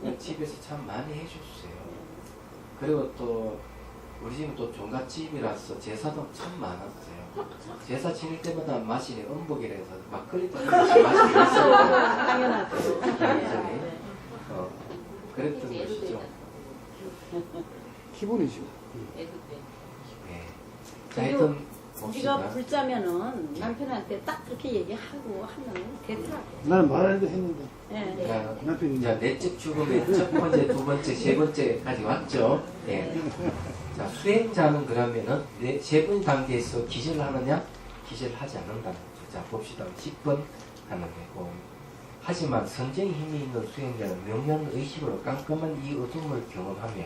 S1: 예. 집에서 참 많이 해줬어요. 그리고 또 우리 집은 또 종갓집이라서 제사도 참 많았어요. 제사 지낼 때마다 마시는 음복이라서 막걸리도 마시고 있어요.
S3: 당연하죠.
S1: 예전에. 그랬던 것이죠.
S2: 기본이죠.
S1: 예. 자, 하여튼
S3: 우리가
S1: 봅시다.
S3: 불자면은 남편한테 딱 그렇게 얘기하고 하면 되더라고요.
S2: 나는 말하려고 했는데.
S3: 네.
S1: 자,
S2: 남편이
S1: 자, 넷째 죽음의 첫 번째, 두 번째, 세 번째까지 왔죠. 예. 자, 수행자는 그러면은 세 번 단계에서 기절하느냐? 기절하지 않는다는 거죠. 자, 봅시다. 10번 하는 거고. 하지만 선정의 힘이 있는 수행자는 명료한 의식으로 깜깜한 이 어둠을 경험하며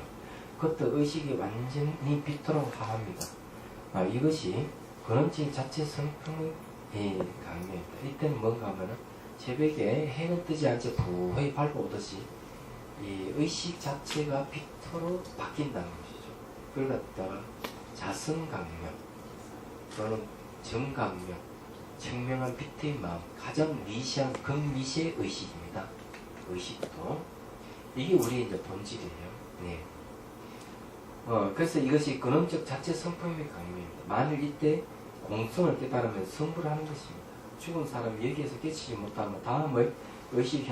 S1: 그것도 의식이 완전히 빛으로 화합니다. 이것이 근원지 자체 성품의 강명입니다. 이때는 뭔가 하면은 새벽에 해는 뜨지 않지 부하게 밝아오듯이 이 의식 자체가 빛으로 바뀐다는 것이죠. 그걸 갖다가 자성강명 또는 정강명, 청명한 빛의 마음, 가장 미시한 극미시의 의식입니다. 의식도 이게 우리의 이제 본질이에요. 네. 그래서 이것이 근원적 자체 성품의 강명입니다. 만일 이때 공성을 깨달으면 성불을 하는 것입니다. 죽은 사람이 여기에서 깨치지 못하면 다음의 의식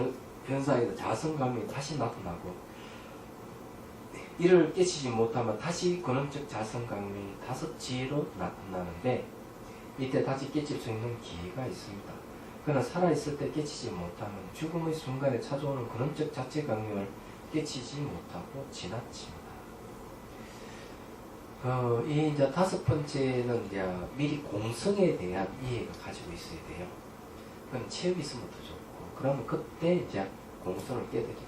S1: 변사에서 자성감이 다시 나타나고 이를 깨치지 못하면 다시 근원적 자성감이 다섯 지혜로 나타나는데 이때 다시 깨칠 수 있는 기회가 있습니다. 그러나 살아있을 때 깨치지 못하면 죽음의 순간에 찾아오는 근원적 자체 강명을 깨치지 못하고 지나칩니다. 이 이제 다섯 번째는 이제 미리 공성에 대한 이해가 가지고 있어야 돼요. 그건 체험이 있으면 더 좋고, 그러면 그때 이제 공성을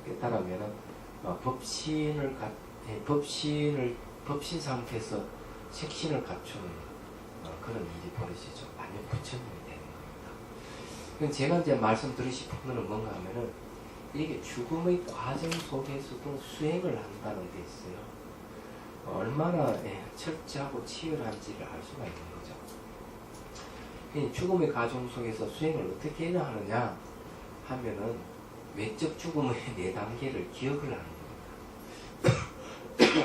S1: 깨달으면은 법신을 법신 상태에서 색신을 갖추는 그런 일이 벌어지죠. 완전 부처님이 되는 겁니다. 그럼 제가 이제 말씀드리고 싶은 거는 뭔가 하면은 이렇게 죽음의 과정 속에서도 수행을 한다는 데 있어요. 얼마나 철저하고 치열한지를 알 수가 있는 거죠. 이 죽음의 과정 속에서 수행을 어떻게 해야 하느냐 하면은 외적 죽음의 4단계를 기억을 하는 겁니다.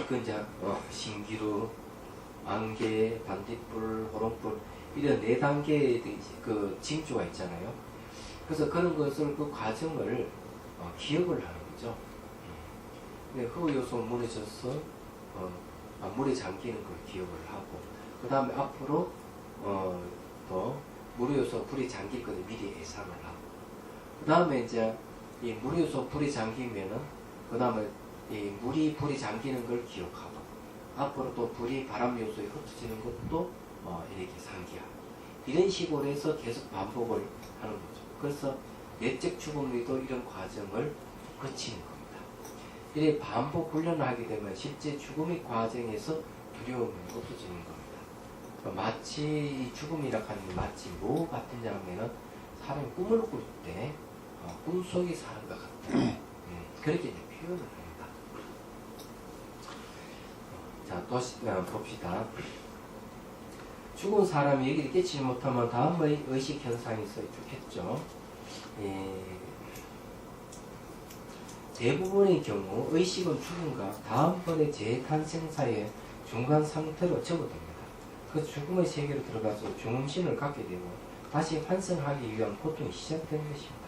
S1: 그 이제 신기루, 안개, 반딧불, 호롱불 이런 4단계의 그 징조가 있잖아요. 그래서 그런 것을 그 과정을 기억을 하는 거죠. 흑 요소 무너져서 물에 잠기는 걸 기억을 하고, 그 다음에 앞으로 또 물 요소 불이 잠길 것을 미리 예상을 하고, 그 다음에 이제 이 물 요소 불이 잠기면은 그 다음에 이 불이 잠기는 걸 기억하고, 앞으로 또 불이 바람 요소에 흩어지는 것도 이렇게 상기하고, 이런 식으로 해서 계속 반복을 하는 거죠. 그래서 내적 죽음에도 이런 과정을 거치는 겁니다. 이렇게 반복 훈련을 하게 되면 실제 죽음의 과정에서 두려움이 없어지는 겁니다. 마치 이 죽음이라 하는 게 마치 뭐 같으냐 하면은 사람이 꿈을 꿀 때 꿈속에 사는 것 같다. 그렇게 이제 표현을 합니다. 자, 또 봅시다. 죽은 사람이 여기를 깨치지 못하면 다음의 의식 현상이 있겠죠. 대부분의 경우 의식은 죽음과 다음번의 재탄생 사이의 중간 상태로 접어듭니다. 그 죽음의 세계로 들어가서 중음신을 갖게 되고 다시 환생하기 위한 고통이 시작되는 것입니다.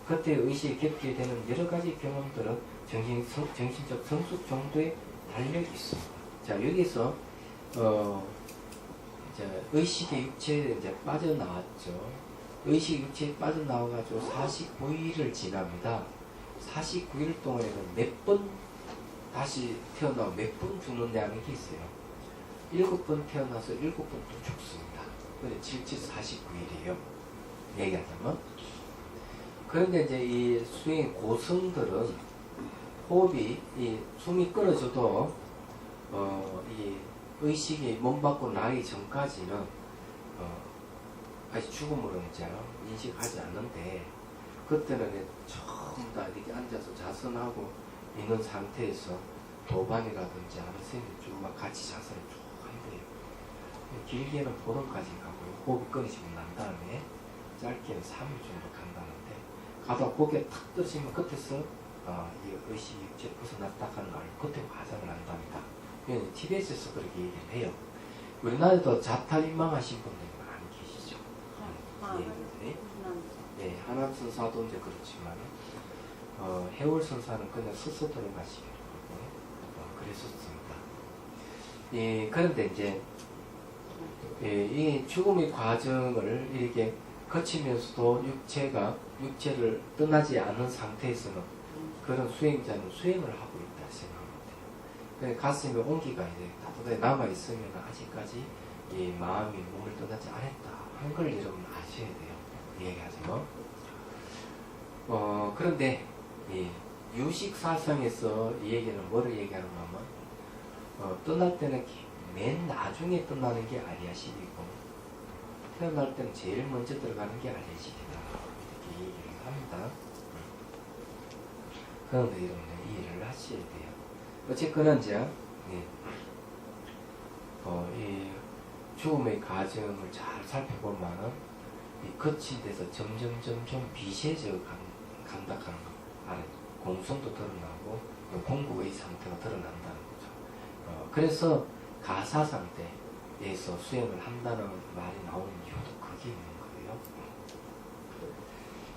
S1: 그때 의식이 겹게 되는 여러 가지 경험들은 정신적 성숙 정도에 달려 있습니다. 자, 여기서 이제 의식의 육체에 이제 빠져나왔죠. 의식 육체에 빠져나와가지고 49일을 지납니다. 49일 동안에는 몇 번 다시 태어나고 몇 번 죽느냐는 게 있어요. 7번 태어나서 7번 또 죽습니다. 그래서 실제 49일이에요. 얘기하자면. 그런데 이제 이 수행 고성들은 호흡이, 이 숨이 끊어져도 이 의식이 몸 밖으로 나기 전까지는 아직 죽음으로 이제 인식하지 않는데, 그때는 처음 다 이렇게 앉아서 자선하고 있는 상태에서 도반이라든지 하는 스님이 쭉 같이 자선을 쭉 한대요. 길게는 보름까지 가고 호흡이 끊어지고 난 다음에 짧게는 3일 정도 간다는데, 가다가 고개 탁 떨어지면 그때서 이 의식 육체 벗어났다 하는 걸 그때 과정을 한답니다. TBS에서 그렇게 얘기를 해요. 우리나라에도 자탈인망하신 분들이 많이 계시죠. 네, 하남 선사도 이제 그렇지만 해월 선사는 그냥 스스 들어가시기로 하고 그랬었습니다. 그런데 이제 이 죽음의 과정을 이렇게 거치면서도 육체를 떠나지 않는 상태에서는 그런 수행자는 수행을 하고 있다 생각합니다. 가슴에 온기가 이제 따뜻하게 남아있으면 아직까지 이 마음이 몸을 떠나지 않았다 한 걸 여러분 아셔야 돼요. 얘기하죠. 그런데 이 유식사상에서 이 얘기는 뭐를 얘기하는가 하면 떠날 때는 맨 나중에 떠나는 게 아리아식이고 태어날 때는 제일 먼저 들어가는 게 아리아식이다 이렇게 얘기를 합니다. 그런데 여러분 이해를 하셔야 돼요. 어쨌거나 이제 이 죽음의 과정을 잘 살펴보면은 이 거친 데서 점점 비세져 간다 하는 거 알아요. 공성도 드러나고 공부의 상태가 드러난다는 거죠. 그래서 가사 상태에서 수행을 한다는 말이 나오는 이유도 그게 있는 거예요.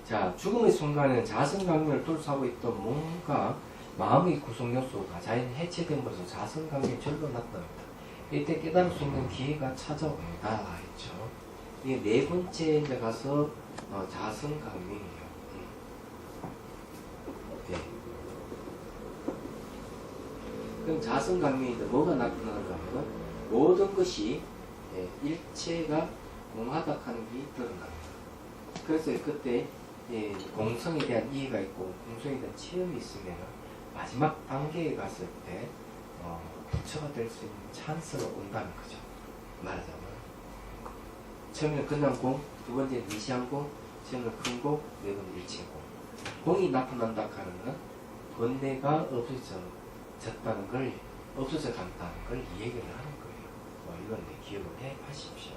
S1: 자, 죽음의 순간에는 자성강렬을 돌사하고 있던 몸과 마음의 구성 요소가 자연 해체됨으로써 자성강렬이 절로 났답니다. 이때 깨달을 수 있는 기회가 찾아옵니다. 했죠. 이게 네 번째 이제 가서 자성강명이에요. 네. 그럼 자성강명인데 뭐가 나타나는가 하면 모든 것이 일체가 공하다 하는 게 드러납니다. 그래서 그때 공성에 대한 이해가 있고 공성에 대한 체험이 있으면 마지막 단계에 갔을 때 부처가 될 수 있는 찬스가 온다는 거죠. 말하자면 처음에는 끝난 공, 두 번째 미시한 공, 처음에는 큰 공, 네 번째 일체 공. 공이 나타난다 하는 건 번뇌가 없어졌다는 걸, 없어져 간다는 걸 얘기를 하는 거예요. 이건 기억을 해 하십시오.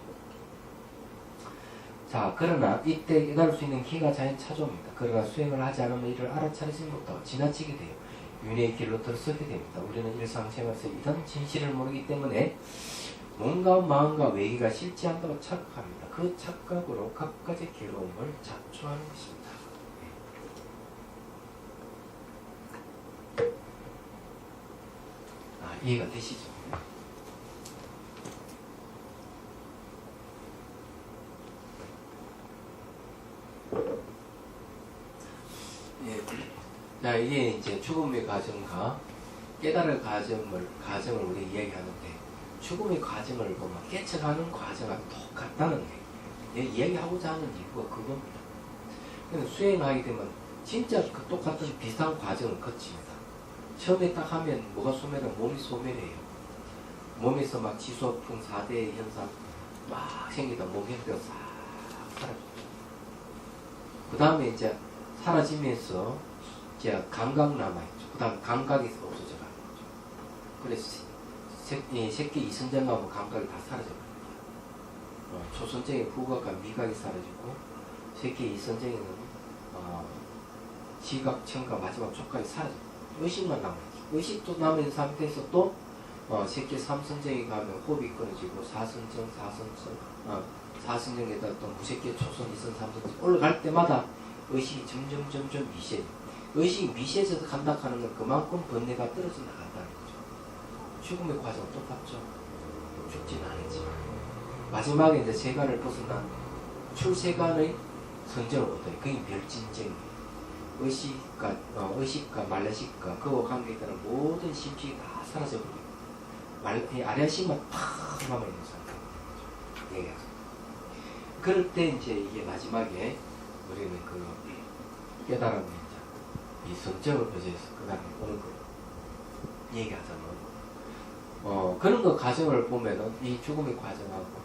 S1: 자, 그러나 이때 깨달을 수 있는 기회가 자연 찾아옵니다. 그러나 수행을 하지 않으면 이를 알아차리지 못하고 지나치게 돼요. 윤회의 길로 들어서게 됩니다. 우리는 일상생활에서 이런 진실을 모르기 때문에 몸과 마음과 외기가 실지한다고 착각합니다. 그 착각으로 갖가지 괴로움을 자초하는 것입니다. 이해가 되시죠? 예. 자, 이게 이제 죽음의 과정과 깨달을 과정을 우리 이야기하는데, 죽음의 과정을 보면 깨쳐가는 과정과 똑같다는 거예요. 이야기하고자 하는 이유가 그겁니다. 근데 수행하게 되면 진짜 그 똑같은 비슷한 과정을 거칩니다. 처음에 딱 하면 뭐가 소멸해요? 몸이 소멸해요. 몸에서 막 지소풍 4대 현상 막 생기다 몸 형태가 싹 사라져요. 그 다음에 이제 사라지면서 이제 감각 남아있죠. 그 다음에 감각이 없어져 가는 거죠. 그래서 새끼 이선장 가면 감각이 다 사라져 버립니다. 초선장의 후각과 미각이 사라지고 새끼 이선장에는 시각, 청각, 마지막 촉각이 사라져요. 의식만 남아있죠. 의식도 남은 상태에서 또 새끼 삼선정에 가면 호흡이 끊어지고 사선정에다 또 무새끼 초선, 이선, 삼선정 올라갈 때마다 의식이 점점 미세해요. 의식이 미세해져서 간다 하는 건 그만큼 번뇌가 떨어져 나간다는 거죠. 죽음의 과정은 똑같죠. 죽지는 않았지만 마지막에 이제 세간을 벗어난 출세간의 선정을 얻어요. 그게 멸진정이에요. 의식과 말레식과 그와 관계되는 모든 심식이 다 사라져버리고 아래식만 팍 남아있는 상태. 얘기하죠. 그럴 때 이제 이게 마지막에 우리는 그 깨달음이 이제 이 성적을 거쳐서 그 다음에 오는 거예요. 얘기하자면 그런 거 과정을 보면은 이 죽음의 과정하고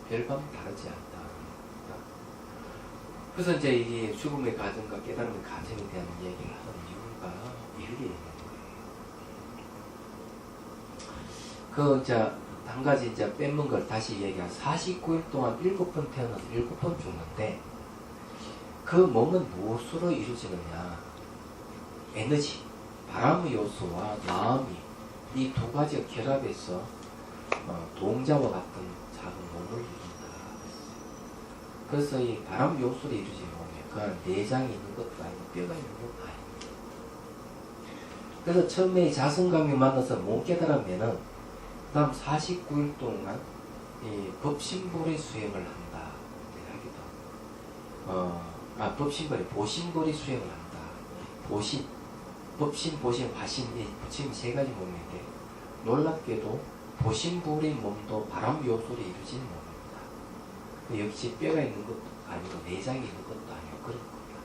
S1: 별반 다르지 않다. 그래서 이제 이게 죽음의 과정과 깨달음의 과정에 대한 얘기를 하는 이유가 이렇게 있는 거예요. 이제 한 가지 이제 뺏는 걸 다시 얘기한 49일 동안 7번 태어나서 7번 죽는데 그 몸은 무엇으로 이루어지느냐? 에너지, 바람의 요소와 마음이 이 두 가지가 결합해서 동자와 같은 작은 몸을 이룬다. 그래서 이 바람 요소로 이루어진 몸이에요. 그 안에 내장이 있는 것도 아니고 뼈가 있는 것도 아니고. 그래서 처음에 자성감이 만나서 못 깨달으면은 그 다음 49일 동안 이 법신보리 수행을 한다. 하기도. 보신보리 수행을 한다. 법신, 보신, 화신, 이 부처님 세 가지 몸인데 놀랍게도 보신보리 몸도 바람 요소로 이루어진 몸입니다. 역시 뼈가 있는 것도 아니고 내장이 있는 것도 아니고 그런 겁니다.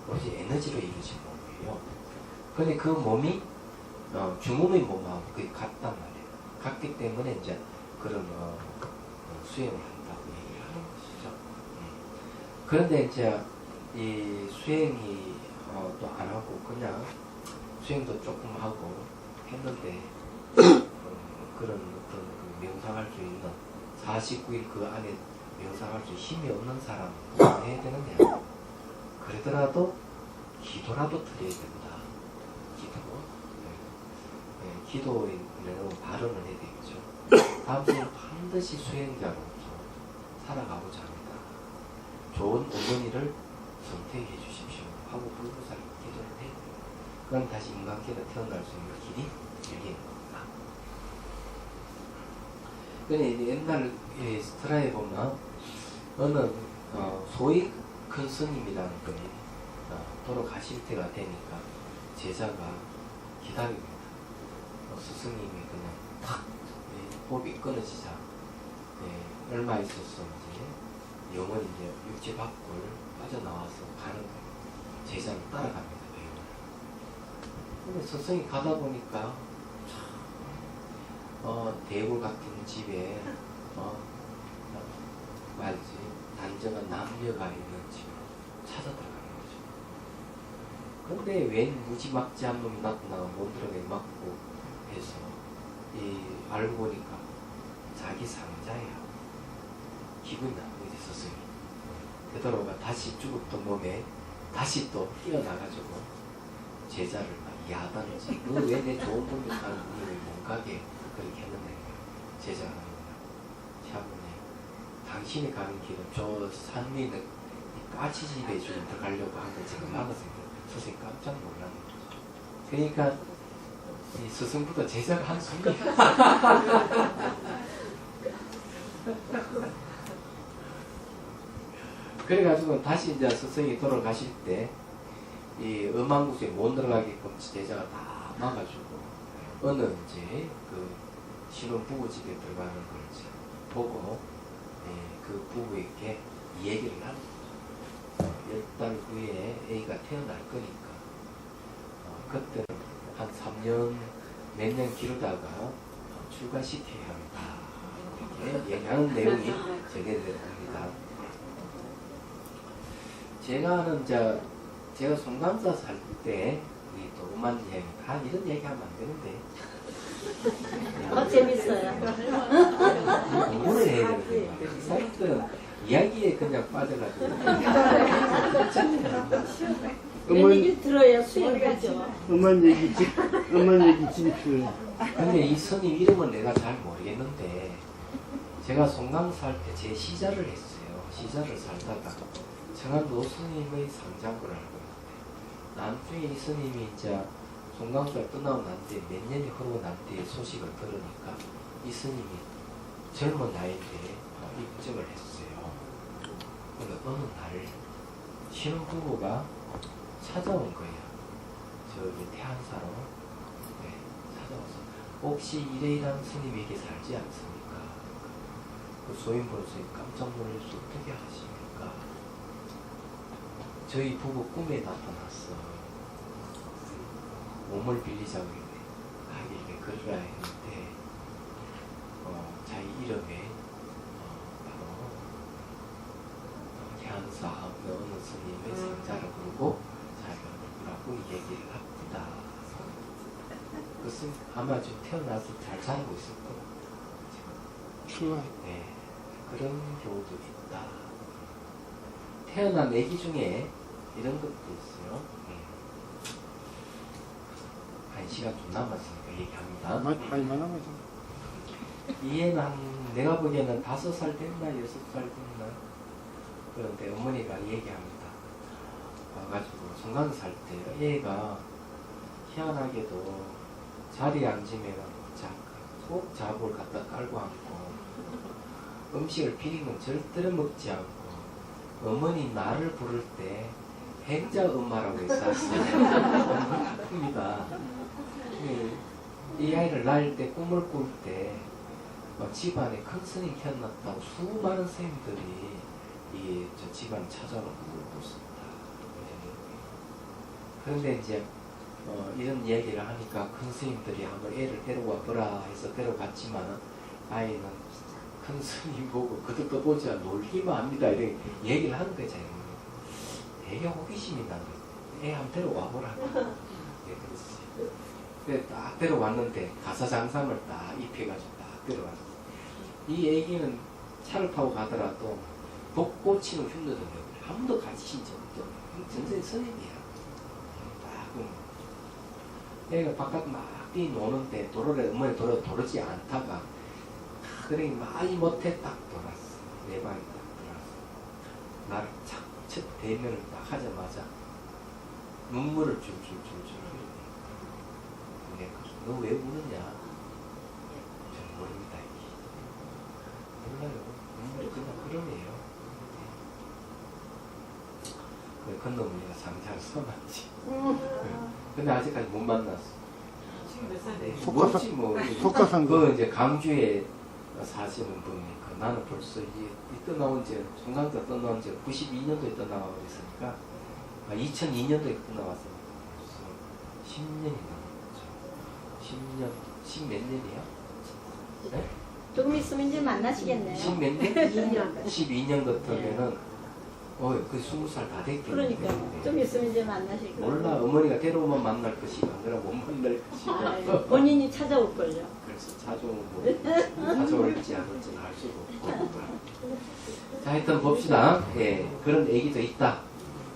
S1: 오로지 에너지로 이루어진 몸이에요. 근데 그 몸이 중음의 몸하고 거의 같단 말이에요. 같기 때문에 이제 그런 수행을 한다고 얘기를 하는 것이죠. 그런데 이제 이 수행이 또 안 하고 그냥 수행도 조금 하고 했는데 그런 어떤 명상할 수 있는 49일 그 안에 명상할 수 힘이 없는 사람은 뭐 해야 되느냐? 그러더라도 기도라도 드려야 된다. 기도에 발언을 해야 되겠죠. 다음 주에 반드시 수행자로서 살아가고자 합니다. 좋은 어머니를 선택해 주십시오. 하고 불구살 기도를 해야 돼요. 그럼 다시 인간계로 태어날 수 있는 길이 열리는 겁니다. 근데 옛날 스트라에 보면 어느 소위 큰 스님이라는 분이 돌아가실 때가 되니까 제자가 기다립니다. 스승님이 그냥 탁 호흡이 끊어지자 얼마 있었어 이제 영원히 이제 육지 밖을 빠져나와서 가는 거예요. 제자는 따라갑니다. 근데 스승이 가다 보니까 참 대골 같은 집에 말이지 단정한 남녀가 있는 집으로 찾아 들어가는 거죠. 근데 웬 무지막지한 놈이 나타나가 몬드럭에 맞고 해서 알고 보니까 자기 상자야. 기분이 나쁜 거지 스승이. 되돌아가 다시 죽었던 몸에 다시 또 뛰어나가지고 제자를 막 야단하지. 너 왜 내 좋은 몸에 사는 놈을 못 가게 그렇게 했는데 제자가 샤브님 당신이 가는 길은 저 산위에 있는 이 까치집에 좀 들어가려고 하는데 제가 막았으니까 스승이 깜짝 놀랐는 거죠. 그러니까 이 스승보다 제자가 한 순간 그래가지고 다시 이제 스승이 돌아가실 때 이 음악국에 못 들어가게끔 제자가 다 막아주고 어느 이제 그 신혼 부부집에 들어가는 걸 이제 보고 그 부부에게 이 얘기를 하는 거죠. 10달 후에 A가 태어날 거니까 그때는 한 3년 몇 년 기르다가 출가시켜야 합니다. 이렇게 얘기하는 내용이 전해됩니다. 제가는 제가 송강사 살 때 우리 또 음악 이야기 다 이런 얘기하면 안 되는데
S3: 재밌어요.
S1: 공부를 해야 되거든요. 이 사람들은 이야기에 그냥 빠져가지고
S3: 이 얘기를 들어야 수행하죠.
S2: 음악 얘기 집입술.
S1: 근데 이 스님 이름은 내가 잘 모르겠는데 제가 송강사 할 때 제 시자를 했어요. 시자를 살다가 청안도 스님의 상장을 알고 있는데 나중에 이 스님이 이제 송강사를 끝나고 난 뒤에 몇 년이 흐르고 난 뒤에 소식을 들으니까 이 스님이 젊은 나이인데 입증을 했어요. 근데 어느 날 신혼부부가 찾아온 거예요. 저기 태안사로 찾아와서 혹시 이래이란 스님에게 살지 않습니까? 그 소인부로서 깜짝 놀라서 어떻게 하십니까? 저희 부부 꿈에 나타났어. 몸을 빌리자고 하길래 그러라 했는데 자기 이름에 바로 향사 어느 스님의 상자를 부르고 자기가 누구라고 얘기를 합니다. 그것은 아마 좀 태어나서 잘 자라고 있을 거고
S2: 출가.
S1: 네, 그런 경우도 있다. 태어난 아기 중에 이런 것도 있어요. 1시간 좀 남았으니까 얘기합니다.
S2: 많이 만나면
S1: 얘는 내가 보기에는 5살 됐나 6살 됐나 그런데 어머니가 얘기합니다. 와가지고 송강사 할 때 얘가 희한하게도 자리에 앉으면 꼭 자복을 갖다 깔고 앉고 음식을 비리는 절대로 먹지 않고 어머니 나를 부를 때 행자 엄마라고 했었어요. 아픕니다. 이 아이를 낳을 때 꿈을 꿀 때 집안에 큰 스님 태어났다고 수많은 스님들이 저 집안 찾아오는 꿈을 꿨습니다. 그런데 이제 이런 얘기를 하니까 큰 스님들이 한번 애를 데려와 보라 해서 데려갔지만 아이는 큰 스님 보고 그것도 보지 않아 놀기만 합니다. 이렇게 얘기를 하는 거예요. 되게 호기심이 나는 애 한번 데려와 보라. 근데 딱 데려왔는데 가사장삼을 딱 입혀가지고 딱 데려왔어요. 이 애기는 차를 타고 가더라도 벚꽃치는 흉내도 내고 아무도 가르친 적 없죠. 전생 스님이야. 애가 바깥 막 뛰노는데 도로를 어머니 도르지 않다가 그래 많이 못해 딱 돌았어. 내 방에 딱 들어왔어. 나를 첫 대면을 딱 하자마자 눈물을 줄줄 흘리네. 내가 너 왜 우느냐? 저는 모릅니다. 몰라요. 눈물이 그냥 흐름이에요. 그 놈이가 상자를 써놨지. 근데 아직까지 못 만났어. 뭐지 뭐.
S2: 속가산 거.
S1: 그 이제 강주에 사시는 분이니까 나는 벌써 이제 떠나온 지 송강사 떠나온 지 92년도에 떠나와 그랬으니까 2002년도에 떠나왔으니까 벌써 10년이 넘었죠. 10몇 년이야? 네?
S3: 조금 있으면 이제 만나시겠네요.
S1: 10몇 년?
S5: 2년.
S1: 12년 같으면은 그 20살 다 됐겠네.
S3: 그러니까 좀 있으면 이제 만나실 거예요.
S1: 몰라. 어머니가 데려오면 만날 것이가 아니라 못 만날 것이가.
S3: 아, 본인이 찾아올걸요.
S1: 그래서 찾아오면 뭐 찾아올지 안 올지는 알 수가 없고. 자, 하여튼 봅시다. 예, 그런 얘기도 있다.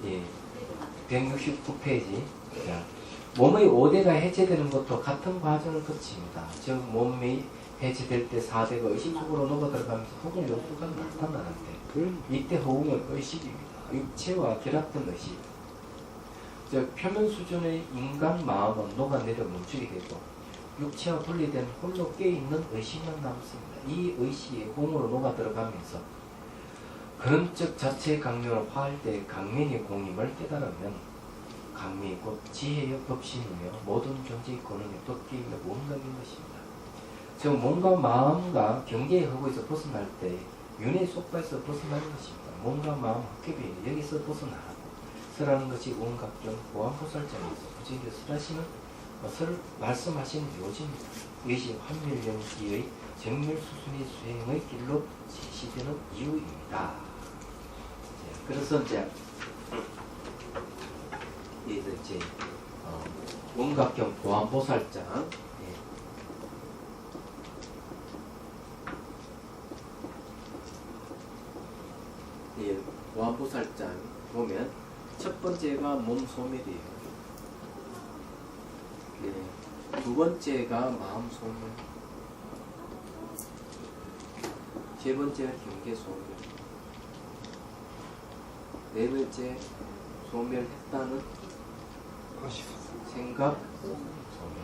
S1: 예, 169페이지. 자, 몸의 5대가 해체되는 것도 같은 과정을 거칩니다. 즉, 몸이 해체될 때 4대가 의식 속으로 녹아 들어가면서 혹은 요소가 나타나는데, 이때 호응은 의식입니다. 육체와 결합된 의식. 즉, 표면 수준의 인간 마음은 녹아내려 멈추게 되고, 육체와 분리된 홀로 깨어있는 의식만 남습니다. 이 의식이 공으로 녹아 들어가면서 그런즉 자체의 강명을 화할 때 강명의 공임을 깨달으면 강명이 곧 지혜의 법신이며 모든 존재의 권능의 덕기이며 무언가인 것입니다. 즉 몸과 마음과 경계의 허구에서 벗어날 때 윤회의 속바에서 벗어나는 것입니다. 몸과 마음 헛개비 여기서 벗어나고 설하는 것이 원각경 보안보살장에서 부처님께 설하시는 것을 말씀하시는 요지입니다. 이것이 환멸연기의 정멸 수순의 수행의 길로 제시되는 이유입니다. 그래서 이제 원각경 보안보살장 보안보살장 보면 첫 번째가 몸 소멸이에요. 두 번째가 마음 소멸, 세 번째가 경계 소멸, 네 번째 소멸했다는 생각 소멸,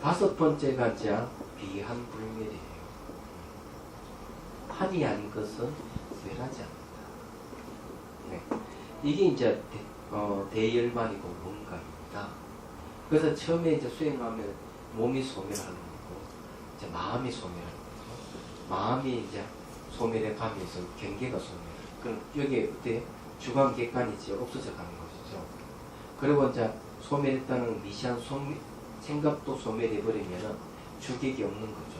S1: 다섯 번째가 이제 비한 불멸이에요. 한이 아닌 것은 쇠하지 않는다. 네. 이게 이제 대열반이고 뭔가입니다. 그래서 처음에 이제 수행하면 몸이 소멸하는 거고, 이제 마음이 소멸하는 거고, 마음이 이제 소멸해 가면서 경계가 소멸. 그럼 여기 어때? 주관 객관이지 없어져 가는 것이죠. 그리고 이제 소멸했다는 미시한 생각도 소멸해 버리면은 주객이 없는 거죠.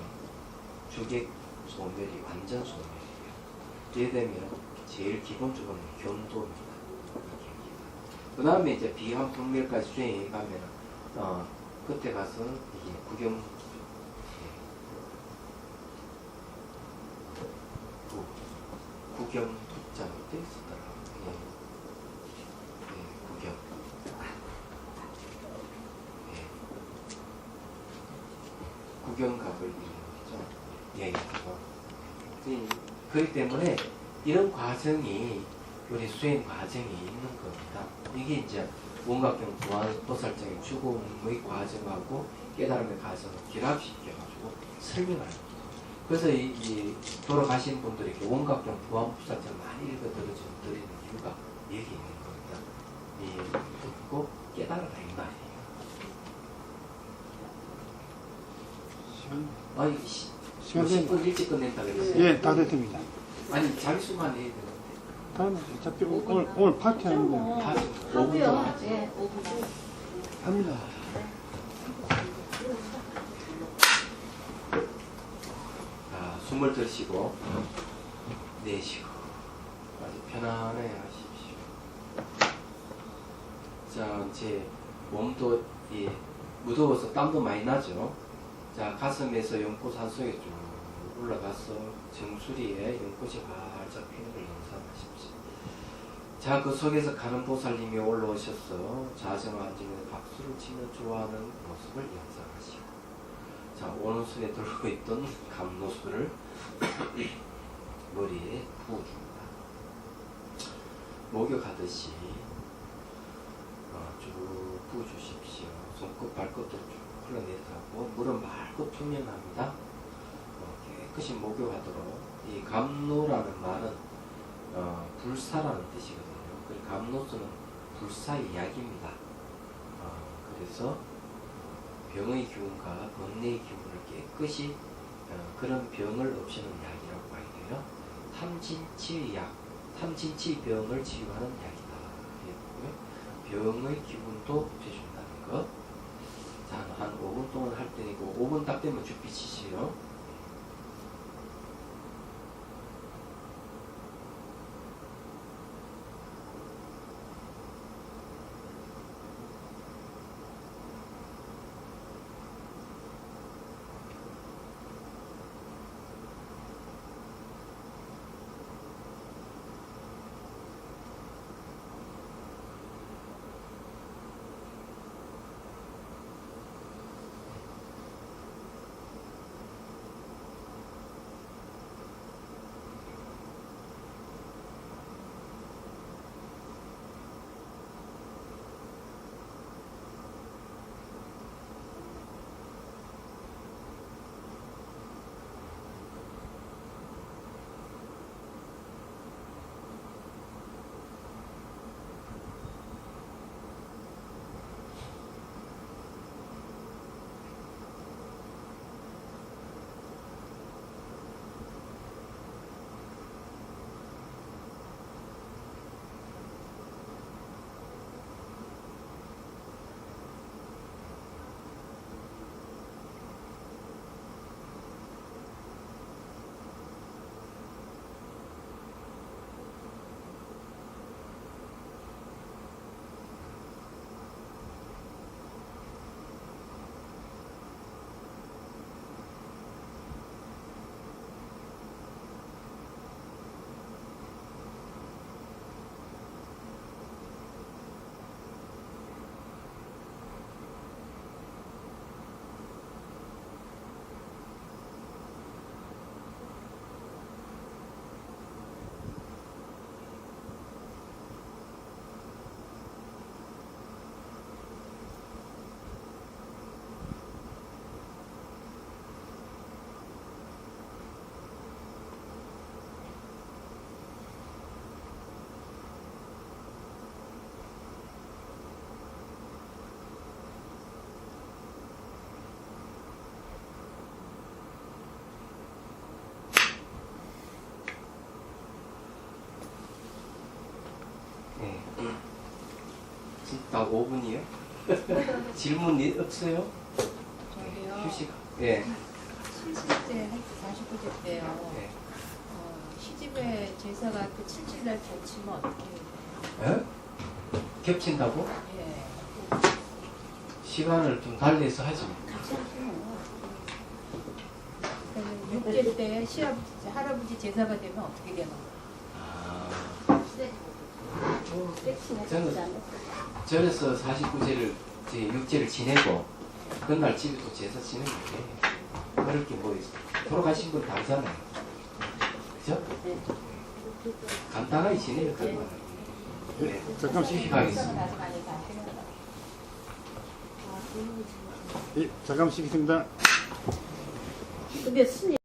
S1: 주객 소멸이 완전 소멸이에요. 이래 되면 제일 기본적으로는 견도입니다. 그 다음에 이제 비한 분멸까지 수행해 가면 그때 가서 이게 구경 구경 tut자 어때 있었더라. 구경. 구경각을 이루는 거죠. 그렇기 때문에 이런 과정이 우리 수행 과정이 있는 겁니다. 이게 이제 원각경 보살장의 죽음의 과정하고 깨달음의 과정을 결합시켜가지고 설명하는 거죠. 그래서 이 돌아가신 분들에게 원각경 보살장을 많이 읽어드리는 이유가 여기 있는 겁니다. 이 듣고 깨달아라 이 말이에요. 아니, 10분 일찍 끝낸다 그랬어요.
S2: 예, 다 됐습니다.
S1: 아니, 잠시만 해야 되는데.
S2: 다음에 어차피 오늘 파티 하는 거
S1: 다
S3: 하고요. 네, 5분.
S2: 합니다.
S1: 숨을 들이쉬고 내쉬고 아주 편안하게 하십시오. 자, 이제 몸도 무더워서 땀도 많이 나죠. 자, 가슴에서 연꽃 산속에 쭉 올라가서 정수리에 연꽃이 활짝 피는 걸 연상하십시오. 자, 그 속에서 가는 보살님이 올라오셔서 좌정 앉으면 박수를 치며 좋아하는 모습을 연상하시오. 자, 오른손에 들고 있던 감로수를 머리에 부어줍니다. 목욕하듯이 쭉 부어주십시오. 손끝, 발끝도 쭉 흘러내려가고 물은 맑고 투명합니다. 깨끗이 목욕하도록. 이 감로라는 말은 불사라는 뜻이거든요. 그 감로수는 불사의 약입니다. 그래서 병의 기운과 번뇌의 기운을 깨끗이 그런 병을 없애는 약이라고 봐야 돼요. 탐진치의 약, 탐진치 병을 치유하는 약이다. 병의 기운도 없애준다는 것. 자, 한 5분 동안 할 테니까 5분 우주빛이시요. 네. 딱 5분이요? 질문 없어요?
S6: 저기요.
S1: 휴식. 예.
S6: 70대, 49대 때요.
S1: 네.
S6: 시집에 제사가 그 7일날 겹치면 어떻게 해요?
S1: 예? 겹친다고?
S6: 예.
S1: 시간을 좀 달리해서 하지.
S6: 같이 하시면. 그러면 6대 때 시아버지, 할아버지 제사가 되면 어떻게 되나?
S1: 아,
S3: 섹시네.
S1: 저는 절에서 49제를, 6제를 지내고, 그날 집에 또 제사 지내면 돼. 그럴 게 뭐 있어. 돌아가신 분 다르잖아요. 그죠?
S3: 네.
S1: 간단하게 지내면 되는 거예요. 네.
S2: 잠깐씩.
S1: 휴식하겠습니다.
S6: 나중에 많이 가시는 거.
S2: 예, 잠깐만 쉬겠습니다.
S3: 근데 스님